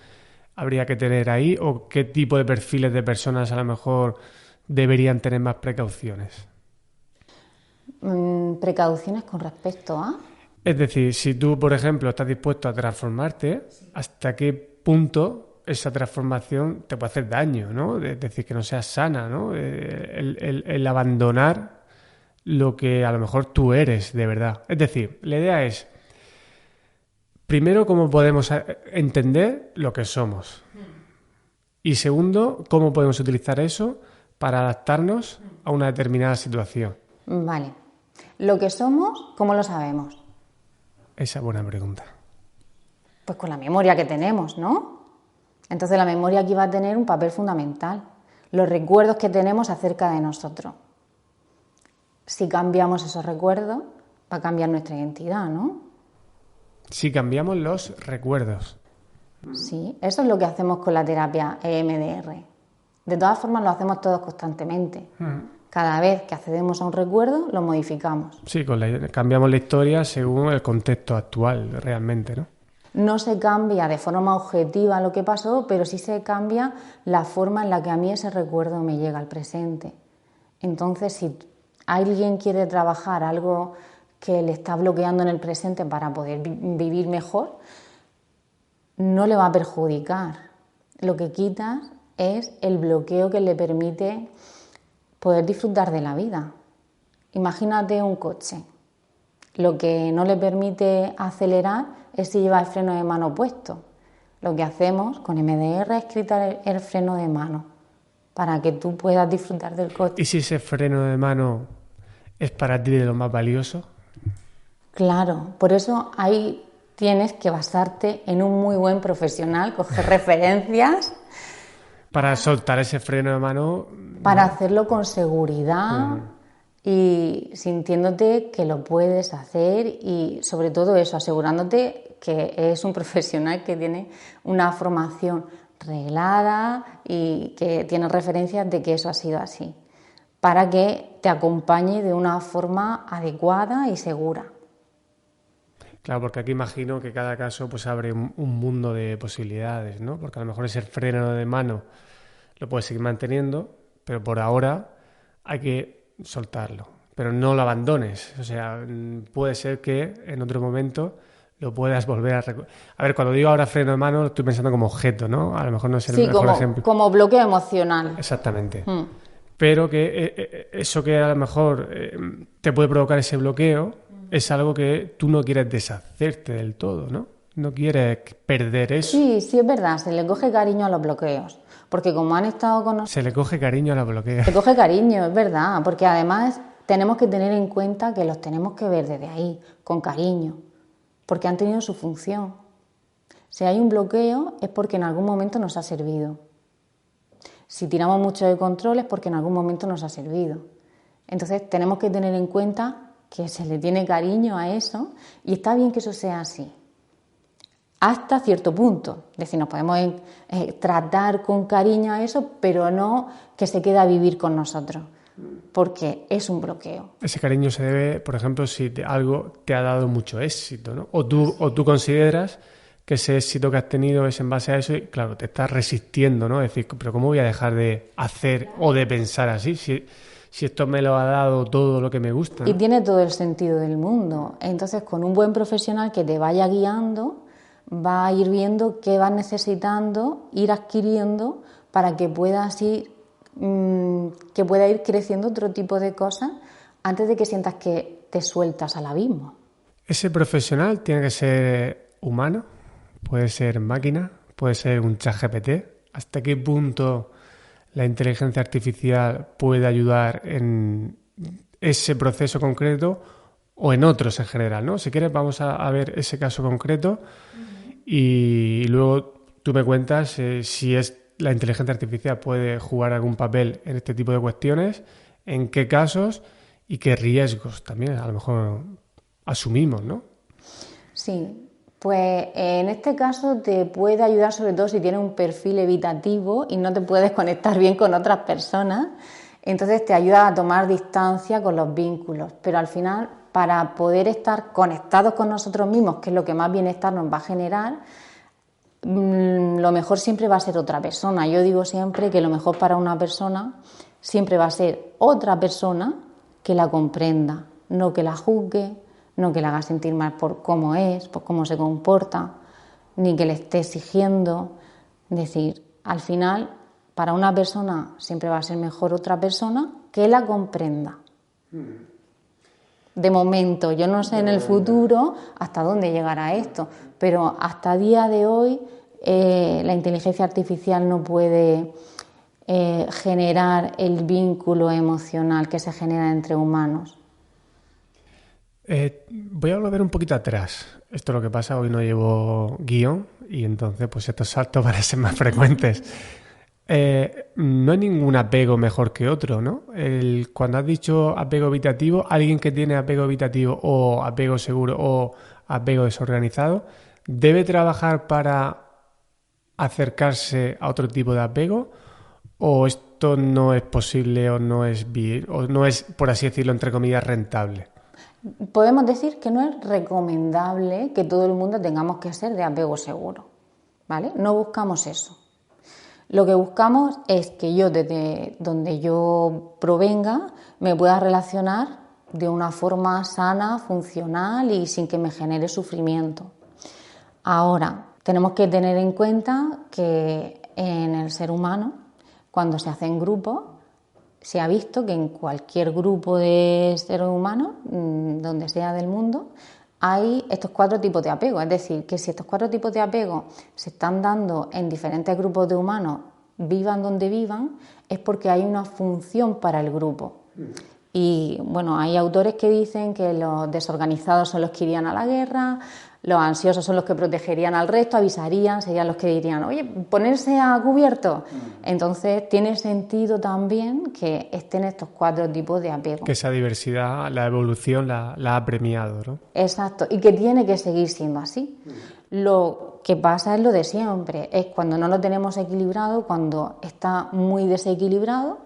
habría que tener ahí o qué tipo de perfiles de personas a lo mejor deberían tener más precauciones? Precauciones con respecto a... Es decir, si tú, por ejemplo, estás dispuesto a transformarte, ¿hasta qué punto esa transformación te puede hacer daño, ¿no? Es decir, que no sea sana, ¿no? El abandonar lo que a lo mejor tú eres de verdad. Es decir, la idea es, primero, cómo podemos entender lo que somos. Y segundo, cómo podemos utilizar eso para adaptarnos a una determinada situación. Vale. Lo que somos, ¿cómo lo sabemos? Esa es buena pregunta. Pues con la memoria que tenemos, ¿no? Entonces la memoria aquí va a tener un papel fundamental. Los recuerdos que tenemos acerca de nosotros. Si cambiamos esos recuerdos, va a cambiar nuestra identidad, ¿no? Si cambiamos los recuerdos. Sí, eso es lo que hacemos con la terapia EMDR. De todas formas, lo hacemos todos constantemente. Cada vez que accedemos a un recuerdo, lo modificamos. Sí, cambiamos la historia según el contexto actual, realmente, ¿no? No se cambia de forma objetiva lo que pasó, pero sí se cambia la forma en la que a mí ese recuerdo me llega al presente. Entonces, si alguien quiere trabajar algo que le está bloqueando en el presente para poder vivir mejor, no le va a perjudicar. Lo que quitas es el bloqueo que le permite poder disfrutar de la vida. Imagínate un coche. Lo que no le permite acelerar es si lleva el freno de mano puesto. Lo que hacemos con MDR es quitar el freno de mano para que tú puedas disfrutar del coche. ¿Y si ese freno de mano es para ti de lo más valioso? Claro, por eso ahí tienes que basarte en un muy buen profesional, coger referencias. Para soltar ese freno de mano. Para hacerlo con seguridad y sintiéndote que lo puedes hacer y sobre todo eso, asegurándote que es un profesional que tiene una formación reglada y que tiene referencias de que eso ha sido así, para que te acompañe de una forma adecuada y segura. Claro, porque aquí imagino que cada caso pues abre un mundo de posibilidades, ¿no? Porque a lo mejor ese freno de mano lo puedes seguir manteniendo, pero por ahora hay que soltarlo. Pero no lo abandones. O sea, puede ser que en otro momento lo puedas volver a... A ver, cuando digo ahora freno de mano, estoy pensando como objeto, ¿no? A lo mejor no es el mejor ejemplo. Como bloqueo emocional. Exactamente. Pero que eso que a lo mejor te puede provocar ese bloqueo es algo que tú no quieres deshacerte del todo, ¿no? No quieres perder eso. Sí, sí es verdad, se le coge cariño a los bloqueos, porque como han estado con nosotros... Se le coge cariño a los bloqueos. Se coge cariño, es verdad, porque además tenemos que tener en cuenta que los tenemos que ver desde ahí, con cariño, porque han tenido su función. Si hay un bloqueo es porque en algún momento nos ha servido. Si tiramos mucho de control es porque en algún momento nos ha servido. Entonces tenemos que tener en cuenta que se le tiene cariño a eso y está bien que eso sea así. Hasta cierto punto. Es decir, nos podemos tratar con cariño a eso, pero no que se quede a vivir con nosotros, porque es un bloqueo. Ese cariño se debe, por ejemplo, si algo te ha dado mucho éxito, ¿no? O tú consideras que ese éxito que has tenido es en base a eso y, claro, te estás resistiendo, ¿no? Es decir, pero ¿cómo voy a dejar de hacer o de pensar así? Si si esto me lo ha dado todo lo que me gusta, ¿no? Y tiene todo el sentido del mundo. Entonces, con un buen profesional que te vaya guiando, va a ir viendo qué vas necesitando, ir adquiriendo para que puedas ir, que pueda ir creciendo otro tipo de cosas antes de que sientas que te sueltas al abismo. Ese profesional tiene que ser humano, puede ser máquina, puede ser un ChatGPT. ¿Hasta qué punto la inteligencia artificial puede ayudar en ese proceso concreto o en otros en general, ¿no? Si quieres, vamos a ver ese caso concreto y luego tú me cuentas si la inteligencia artificial puede jugar algún papel en este tipo de cuestiones, en qué casos y qué riesgos también a lo mejor asumimos, ¿no? Sí, pues en este caso te puede ayudar sobre todo si tienes un perfil evitativo y no te puedes conectar bien con otras personas, entonces te ayuda a tomar distancia con los vínculos, pero al final para poder estar conectados con nosotros mismos, que es lo que más bienestar nos va a generar, lo mejor siempre va a ser otra persona. Yo digo siempre que lo mejor para una persona siempre va a ser otra persona que la comprenda, no que la juzgue, no que la haga sentir mal por cómo es, por cómo se comporta, ni que le esté exigiendo. Es decir, al final, para una persona siempre va a ser mejor otra persona que la comprenda. De momento, yo no sé en el futuro hasta dónde llegará esto, pero hasta día de hoy la inteligencia artificial no puede generar el vínculo emocional que se genera entre humanos. Voy a volver un poquito atrás. Esto es lo que pasa, hoy no llevo guión y entonces pues estos saltos van a ser más frecuentes. No hay ningún apego mejor que otro, ¿no? Cuando has dicho apego evitativo, alguien que tiene apego evitativo o apego seguro o apego desorganizado, ¿debe trabajar para acercarse a otro tipo de apego? ¿O esto no es posible o no es, por así decirlo, entre comillas, rentable? Podemos decir que no es recomendable que todo el mundo tengamos que ser de apego seguro, ¿vale? No buscamos eso. Lo que buscamos es que yo, desde donde yo provenga, me pueda relacionar de una forma sana, funcional y sin que me genere sufrimiento. Ahora, tenemos que tener en cuenta que en el ser humano, cuando se hace en grupo, se ha visto que en cualquier grupo de seres humanos, donde sea del mundo, hay estos 4 tipos de apego. Es decir, que si estos 4 tipos de apego se están dando en diferentes grupos de humanos, vivan donde vivan, es porque hay una función para el grupo. Y bueno, hay autores que dicen que los desorganizados son los que irían a la guerra, los ansiosos son los que protegerían al resto, avisarían, serían los que dirían, oye, ponerse a cubierto. Entonces tiene sentido también que estén estos 4 tipos de apego. Que esa diversidad, la evolución la ha premiado, ¿no? Exacto, y que tiene que seguir siendo así. Lo que pasa es lo de siempre, es cuando no lo tenemos equilibrado, cuando está muy desequilibrado,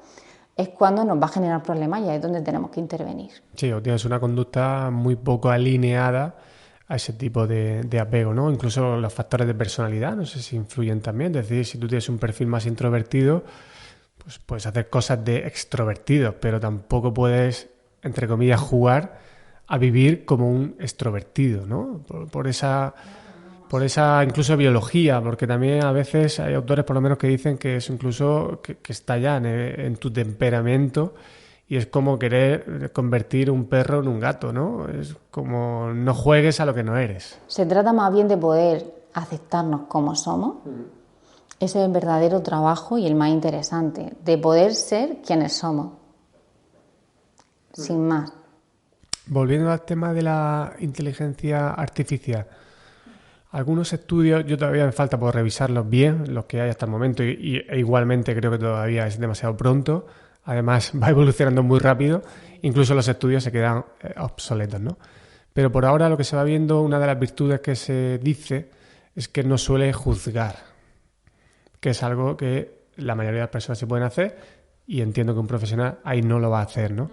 es cuando nos va a generar problemas y ahí es donde tenemos que intervenir. Sí, o tienes una conducta muy poco alineada a ese tipo de apego, ¿no? Incluso los factores de personalidad, no sé si influyen también. Es decir, si tú tienes un perfil más introvertido, pues puedes hacer cosas de extrovertido, pero tampoco puedes, entre comillas, jugar a vivir como un extrovertido, ¿no? Por esa incluso biología, porque también a veces hay autores por lo menos que dicen que es incluso que está ya en tu temperamento y es como querer convertir un perro en un gato, ¿no? Es como no juegues a lo que no eres. Se trata más bien de poder aceptarnos como somos. Ese es el verdadero trabajo y el más interesante, de poder ser quienes somos, sin más. Volviendo al tema de la inteligencia artificial, algunos estudios, yo todavía me falta por revisarlos bien, los que hay hasta el momento, e igualmente creo que todavía es demasiado pronto. Además, va evolucionando muy rápido, incluso los estudios se quedan obsoletos, ¿no? Pero por ahora lo que se va viendo, una de las virtudes que se dice es que no suele juzgar, que es algo que la mayoría de las personas se pueden hacer y entiendo que un profesional ahí no lo va a hacer, ¿no?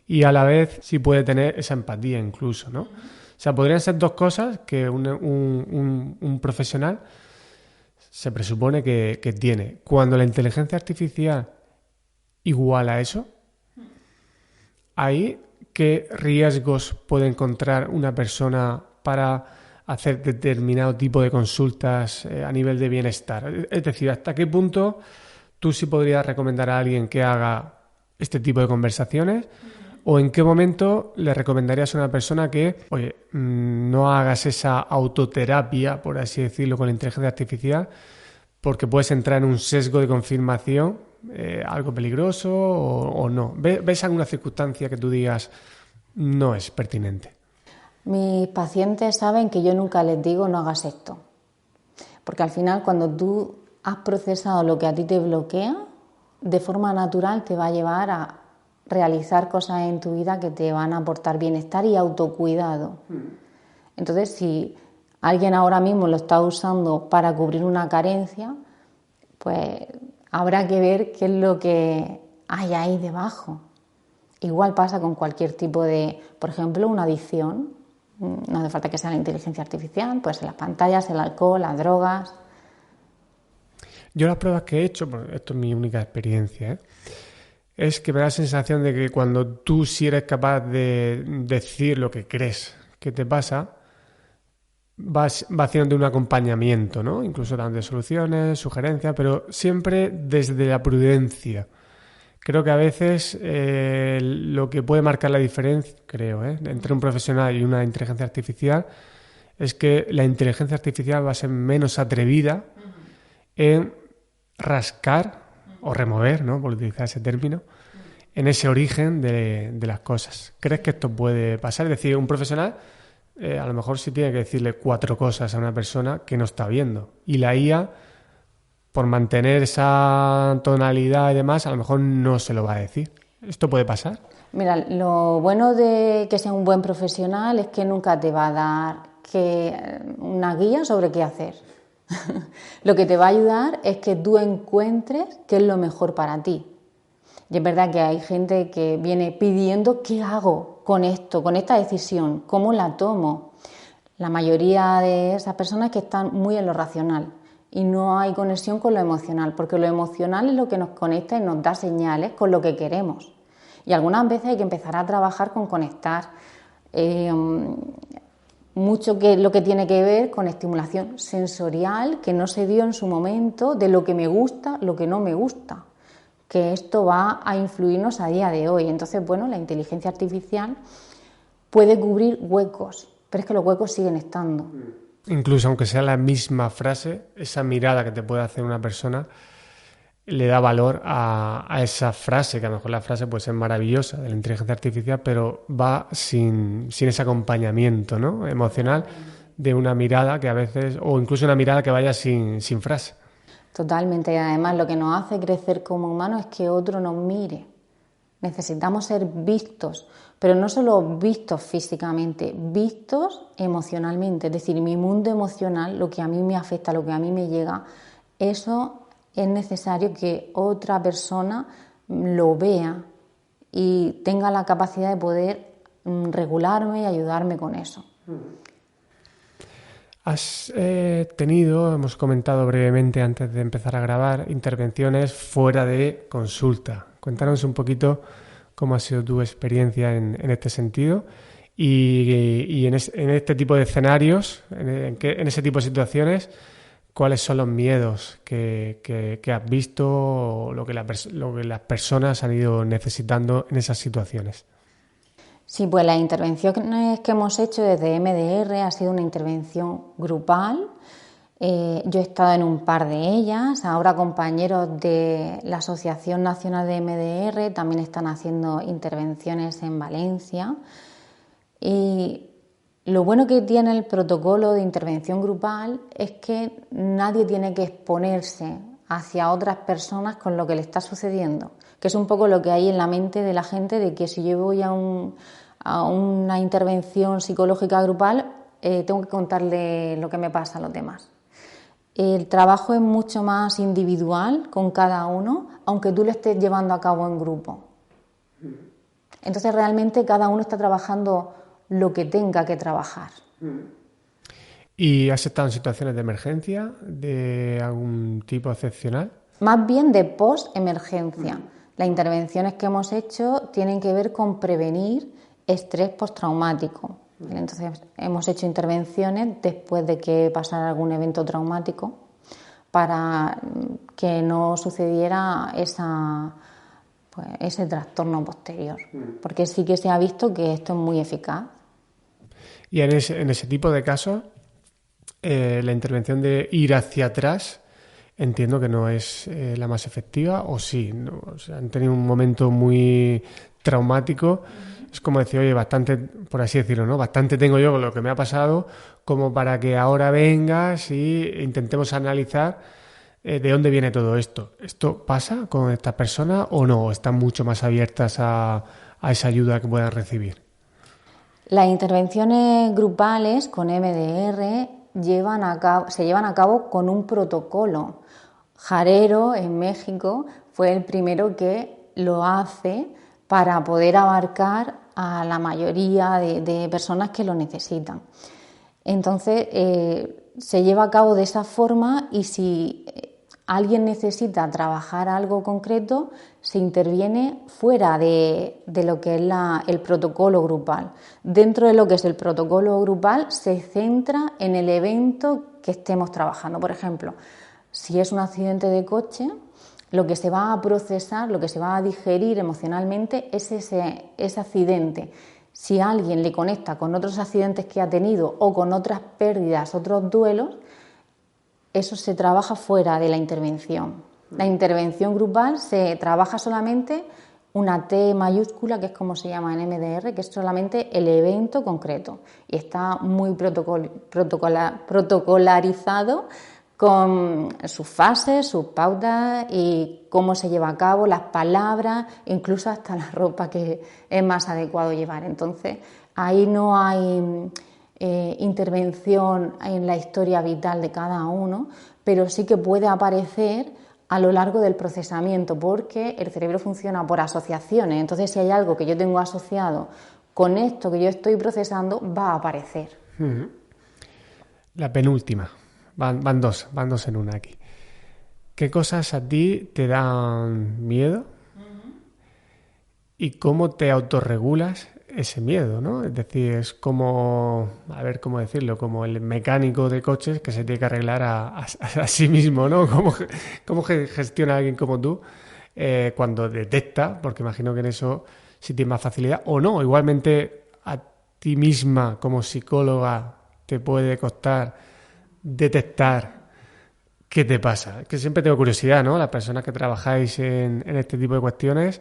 Y a la vez sí puede tener esa empatía incluso, ¿no? O sea, podrían ser 2 cosas que un profesional se presupone que tiene. Cuando la inteligencia artificial iguala eso, ahí, ¿qué riesgos puede encontrar una persona para hacer determinado tipo de consultas a nivel de bienestar? Es decir, ¿hasta qué punto tú sí podrías recomendar a alguien que haga este tipo de conversaciones? ¿O en qué momento le recomendarías a una persona que, oye, no hagas esa autoterapia, por así decirlo, con la inteligencia artificial, porque puedes entrar en un sesgo de confirmación, algo peligroso o no? ¿Ves alguna circunstancia que tú digas no es pertinente? Mis pacientes saben que yo nunca les digo no hagas esto, porque al final cuando tú has procesado lo que a ti te bloquea, de forma natural te va a llevar a realizar cosas en tu vida que te van a aportar bienestar y autocuidado. Entonces, si alguien ahora mismo lo está usando para cubrir una carencia, pues habrá que ver qué es lo que hay ahí debajo. Igual pasa con cualquier tipo de, por ejemplo, una adicción. No hace falta que sea la inteligencia artificial, puede ser las pantallas, el alcohol, las drogas. Yo las pruebas que he hecho, porque esto es mi única experiencia, es que me da la sensación de que cuando tú sí eres capaz de decir lo que crees que te pasa, vas haciendo un acompañamiento, ¿no? Incluso dando soluciones, sugerencias, pero siempre desde la prudencia. Creo que a veces lo que puede marcar la diferencia, creo, entre un profesional y una inteligencia artificial es que la inteligencia artificial va a ser menos atrevida en rascar o remover, ¿no?, por utilizar ese término, en ese origen de las cosas. ¿Crees que esto puede pasar? Es decir, un profesional a lo mejor sí tiene que decirle 4 cosas a una persona que no está viendo. Y la IA, por mantener esa tonalidad y demás, a lo mejor no se lo va a decir. ¿Esto puede pasar? Mira, lo bueno de que sea un buen profesional es que nunca te va a dar una guía sobre qué hacer. Lo que te va a ayudar es que tú encuentres qué es lo mejor para ti. Y es verdad que hay gente que viene pidiendo qué hago con esto, con esta decisión, cómo la tomo. La mayoría de esas personas que están muy en lo racional y no hay conexión con lo emocional, porque lo emocional es lo que nos conecta y nos da señales con lo que queremos. Y algunas veces hay que empezar a trabajar con conectar mucho que lo que tiene que ver con estimulación sensorial que no se dio en su momento, de lo que me gusta, lo que no me gusta, que esto va a influirnos a día de hoy. Entonces, bueno, la inteligencia artificial puede cubrir huecos, pero es que los huecos siguen estando. Incluso aunque sea la misma frase, esa mirada que te puede hacer una persona le da valor a esa frase, que a lo mejor la frase puede ser maravillosa de la inteligencia artificial, pero va sin ese acompañamiento, ¿no?, emocional de una mirada que a veces, o incluso una mirada que vaya sin frase. Totalmente, y además lo que nos hace crecer como humanos es que otro nos mire. Necesitamos ser vistos, pero no solo vistos físicamente, vistos emocionalmente. Es decir, mi mundo emocional, lo que a mí me afecta, lo que a mí me llega, eso es necesario que otra persona lo vea y tenga la capacidad de poder regularme y ayudarme con eso. Has tenido, hemos comentado brevemente antes de empezar a grabar, intervenciones fuera de consulta. Cuéntanos un poquito cómo ha sido tu experiencia en este sentido y en este tipo de escenarios, en ese tipo de situaciones, ¿cuáles son los miedos que has visto o lo que las personas han ido necesitando en esas situaciones? Sí, pues las intervenciones que hemos hecho desde MDR ha sido una intervención grupal. Yo he estado en un par de ellas. Ahora compañeros de la Asociación Nacional de MDR también están haciendo intervenciones en Valencia. Y lo bueno que tiene el protocolo de intervención grupal es que nadie tiene que exponerse hacia otras personas con lo que le está sucediendo, que es un poco lo que hay en la mente de la gente, de que si yo voy a una intervención psicológica grupal, tengo que contarle lo que me pasa a los demás. El trabajo es mucho más individual con cada uno, aunque tú lo estés llevando a cabo en grupo. Entonces realmente cada uno está trabajando lo que tenga que trabajar. ¿Y has estado en situaciones de emergencia de algún tipo excepcional? Más bien de post-emergencia. Las intervenciones que hemos hecho tienen que ver con prevenir estrés postraumático. Entonces, hemos hecho intervenciones después de que pasara algún evento traumático para que no sucediera ese trastorno posterior. Porque sí que se ha visto que esto es muy eficaz. Y en ese tipo de casos, la intervención de ir hacia atrás, entiendo que no es la más efectiva, o sí, ¿no? O sea, han tenido un momento muy traumático. Es como decir, oye, bastante, por así decirlo, ¿no? Bastante tengo yo con lo que me ha pasado como para que ahora vengas y intentemos analizar de dónde viene todo esto. ¿Esto pasa con estas personas o no? ¿Están mucho más abiertas a esa ayuda que puedan recibir? Las intervenciones grupales con MDR se llevan a cabo con un protocolo. Jarero, en México, fue el primero que lo hace para poder abarcar a la mayoría de personas que lo necesitan. Entonces, se lleva a cabo de esa forma y si alguien necesita trabajar algo concreto, se interviene fuera de lo que es el protocolo grupal. Dentro de lo que es el protocolo grupal, se centra en el evento que estemos trabajando. Por ejemplo, si es un accidente de coche, lo que se va a procesar, lo que se va a digerir emocionalmente es ese accidente. Si alguien le conecta con otros accidentes que ha tenido o con otras pérdidas, otros duelos, eso se trabaja fuera de la intervención. La intervención grupal se trabaja solamente una T mayúscula, que es como se llama en MDR, que es solamente el evento concreto. Y está muy protocolarizado con sus fases, sus pautas y cómo se lleva a cabo, las palabras, incluso hasta la ropa que es más adecuado llevar. Entonces, ahí no hay intervención en la historia vital de cada uno, pero sí que puede aparecer a lo largo del procesamiento, porque el cerebro funciona por asociaciones. Entonces, si hay algo que yo tengo asociado con esto que yo estoy procesando, va a aparecer. La penúltima. Van dos en una aquí. ¿Qué cosas a ti te dan miedo? ¿Y cómo te autorregulas ese miedo, ¿no? Es decir, es como, a ver cómo decirlo, como el mecánico de coches que se tiene que arreglar a sí mismo, ¿no? ¿Cómo gestiona alguien como tú cuando detecta, porque imagino que en eso sí tienes más facilidad, o no, igualmente a ti misma como psicóloga te puede costar detectar qué te pasa? Que siempre tengo curiosidad, ¿no? Las personas que trabajáis en este tipo de cuestiones,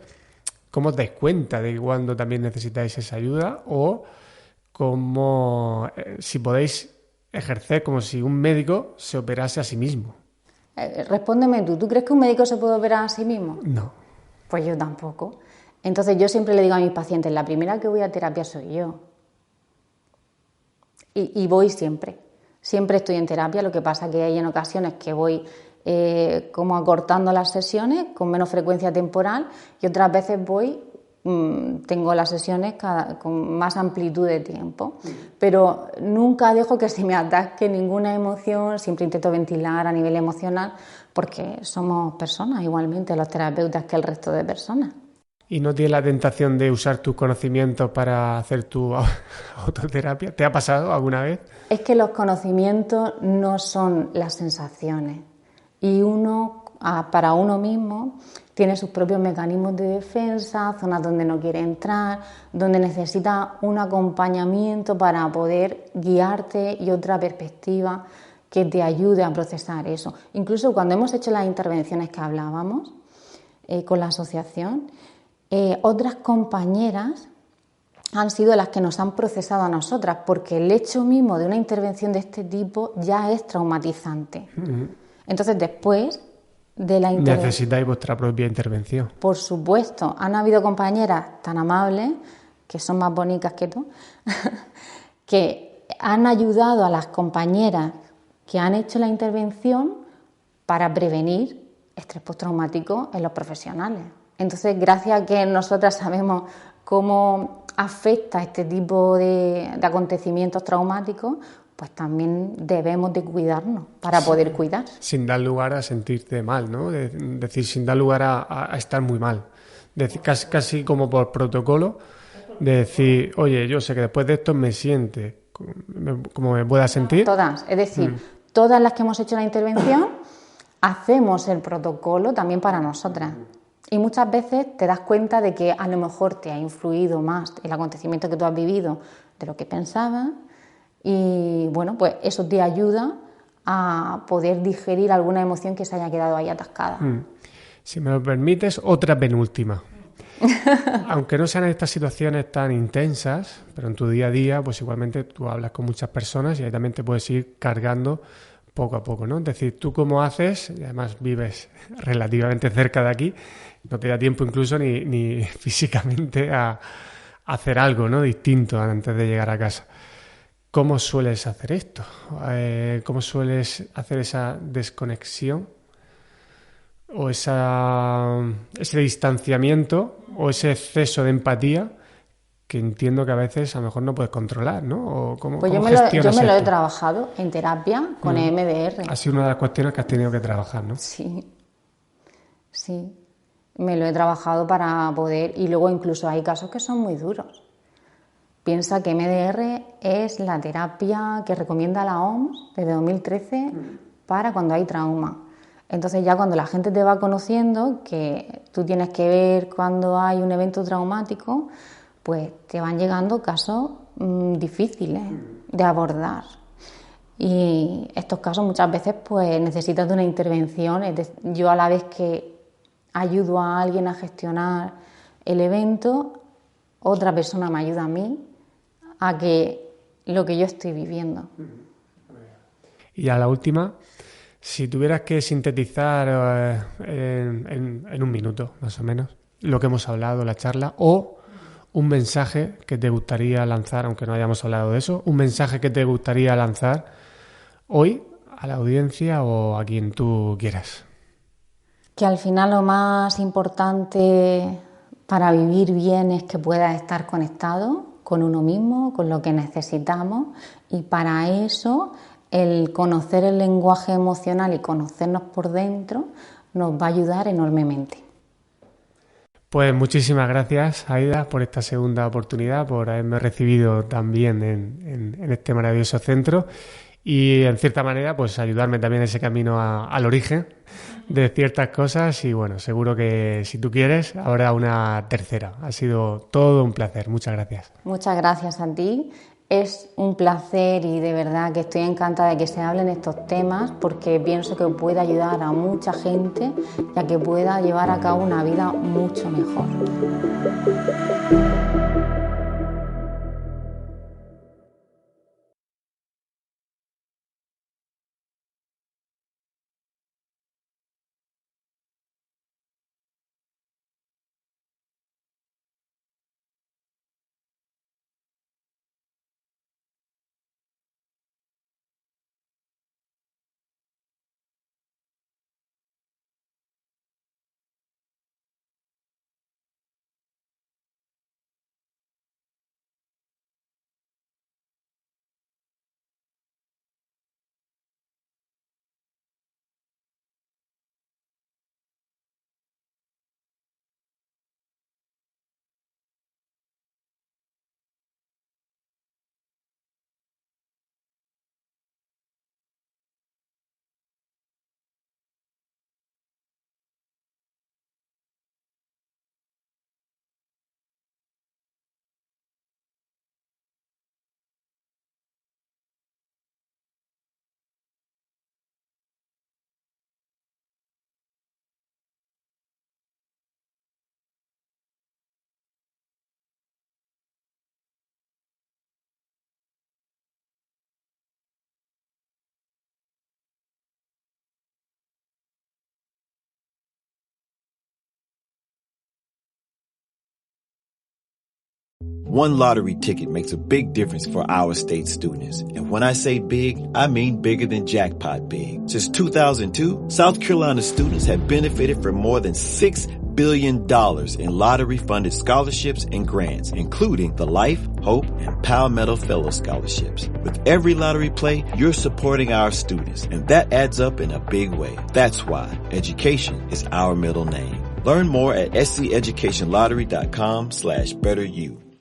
¿cómo os dais cuenta de cuando también necesitáis esa ayuda? O cómo, si podéis ejercer como si un médico se operase a sí mismo. Respóndeme tú crees que un médico se puede operar a sí mismo? No. Pues yo tampoco. Entonces yo siempre le digo a mis pacientes, la primera que voy a terapia soy yo. Y voy siempre. Siempre estoy en terapia, lo que pasa que hay en ocasiones que voy como acortando las sesiones con menos frecuencia temporal y otras veces tengo las sesiones con más amplitud de tiempo. Pero nunca dejo que se me ataque ninguna emoción, siempre intento ventilar a nivel emocional porque somos personas igualmente los terapeutas que el resto de personas. ¿Y no tienes la tentación de usar tus conocimientos para hacer tu autoterapia? ¿Te ha pasado alguna vez? Es que los conocimientos no son las sensaciones y uno, para uno mismo, tiene sus propios mecanismos de defensa, zonas donde no quiere entrar, donde necesita un acompañamiento para poder guiarte y otra perspectiva que te ayude a procesar eso. Incluso cuando hemos hecho las intervenciones que hablábamos con la asociación, otras compañeras han sido las que nos han procesado a nosotras, porque el hecho mismo de una intervención de este tipo ya es traumatizante. Entonces, después de la intervención... Necesitáis vuestra propia intervención. Por supuesto, han habido compañeras tan amables, que son más bonitas que tú, que han ayudado a las compañeras que han hecho la intervención para prevenir estrés postraumático en los profesionales. Entonces, gracias a que nosotras sabemos cómo afecta este tipo de acontecimientos traumáticos, pues también debemos de cuidarnos para poder cuidar. Sin dar lugar a sentirte mal, ¿no? Decir, sin dar lugar a estar muy mal. casi como por protocolo, de decir, oye, yo sé que después de esto me siente como me pueda sentir. Todas, es decir, todas las que hemos hecho la intervención, hacemos el protocolo también para nosotras. Y muchas veces te das cuenta de que a lo mejor te ha influido más el acontecimiento que tú has vivido de lo que pensabas, y bueno, pues eso te ayuda a poder digerir alguna emoción que se haya quedado ahí atascada. Si me lo permites, otra penúltima. Aunque no sean estas situaciones tan intensas, pero en tu día a día, pues igualmente tú hablas con muchas personas y ahí también te puedes ir cargando poco a poco, ¿no? Es decir, tú cómo haces, y además vives relativamente cerca de aquí, no te da tiempo incluso ni físicamente a hacer algo, ¿no?, distinto antes de llegar a casa. ¿Cómo sueles hacer esto? ¿Cómo sueles hacer esa desconexión o ese distanciamiento o ese exceso de empatía que entiendo que a veces a lo mejor no puedes controlar, ¿no? ¿O cómo gestionas yo me lo he esto? trabajado en terapia con EMDR. Ha sido una de las cuestiones que has tenido que trabajar, ¿no? Sí, me lo he trabajado para poder, y luego incluso hay casos que son muy duros. Piensa que EMDR es la terapia que recomienda la OMS desde 2013 para cuando hay trauma. Entonces ya cuando la gente te va conociendo que tú tienes que ver cuando hay un evento traumático, pues te van llegando casos difíciles de abordar. Y estos casos muchas veces pues necesitas de una intervención. Yo a la vez que ayudo a alguien a gestionar el evento, otra persona me ayuda a mí a que lo que yo estoy viviendo. Y a la última, si tuvieras que sintetizar en un minuto, más o menos, lo que hemos hablado, la charla, o un mensaje que te gustaría lanzar, aunque no hayamos hablado de eso, un mensaje que te gustaría lanzar hoy a la audiencia o a quien tú quieras. Que al final lo más importante para vivir bien es que puedas estar conectado con uno mismo, con lo que necesitamos, y para eso el conocer el lenguaje emocional y conocernos por dentro nos va a ayudar enormemente. Pues muchísimas gracias, Aida, por esta segunda oportunidad, por haberme recibido también en este maravilloso centro y, en cierta manera, pues ayudarme también en ese camino al origen de ciertas cosas. Y bueno, seguro que si tú quieres, habrá una tercera. Ha sido todo un placer. Muchas gracias. Muchas gracias a ti. Es un placer y de verdad que estoy encantada de que se hablen estos temas, porque pienso que puede ayudar a mucha gente y a que pueda llevar a cabo una vida mucho mejor. One lottery ticket makes a big difference for our state students. And when I say big, I mean bigger than jackpot big. Since 2002, South Carolina students have benefited from more than $6 billion in lottery-funded scholarships and grants, including the Life, Hope, and Palmetto Fellow Scholarships. With every lottery play, you're supporting our students, and that adds up in a big way. That's why education is our middle name. Learn more at sceducationlottery.com/betteryou.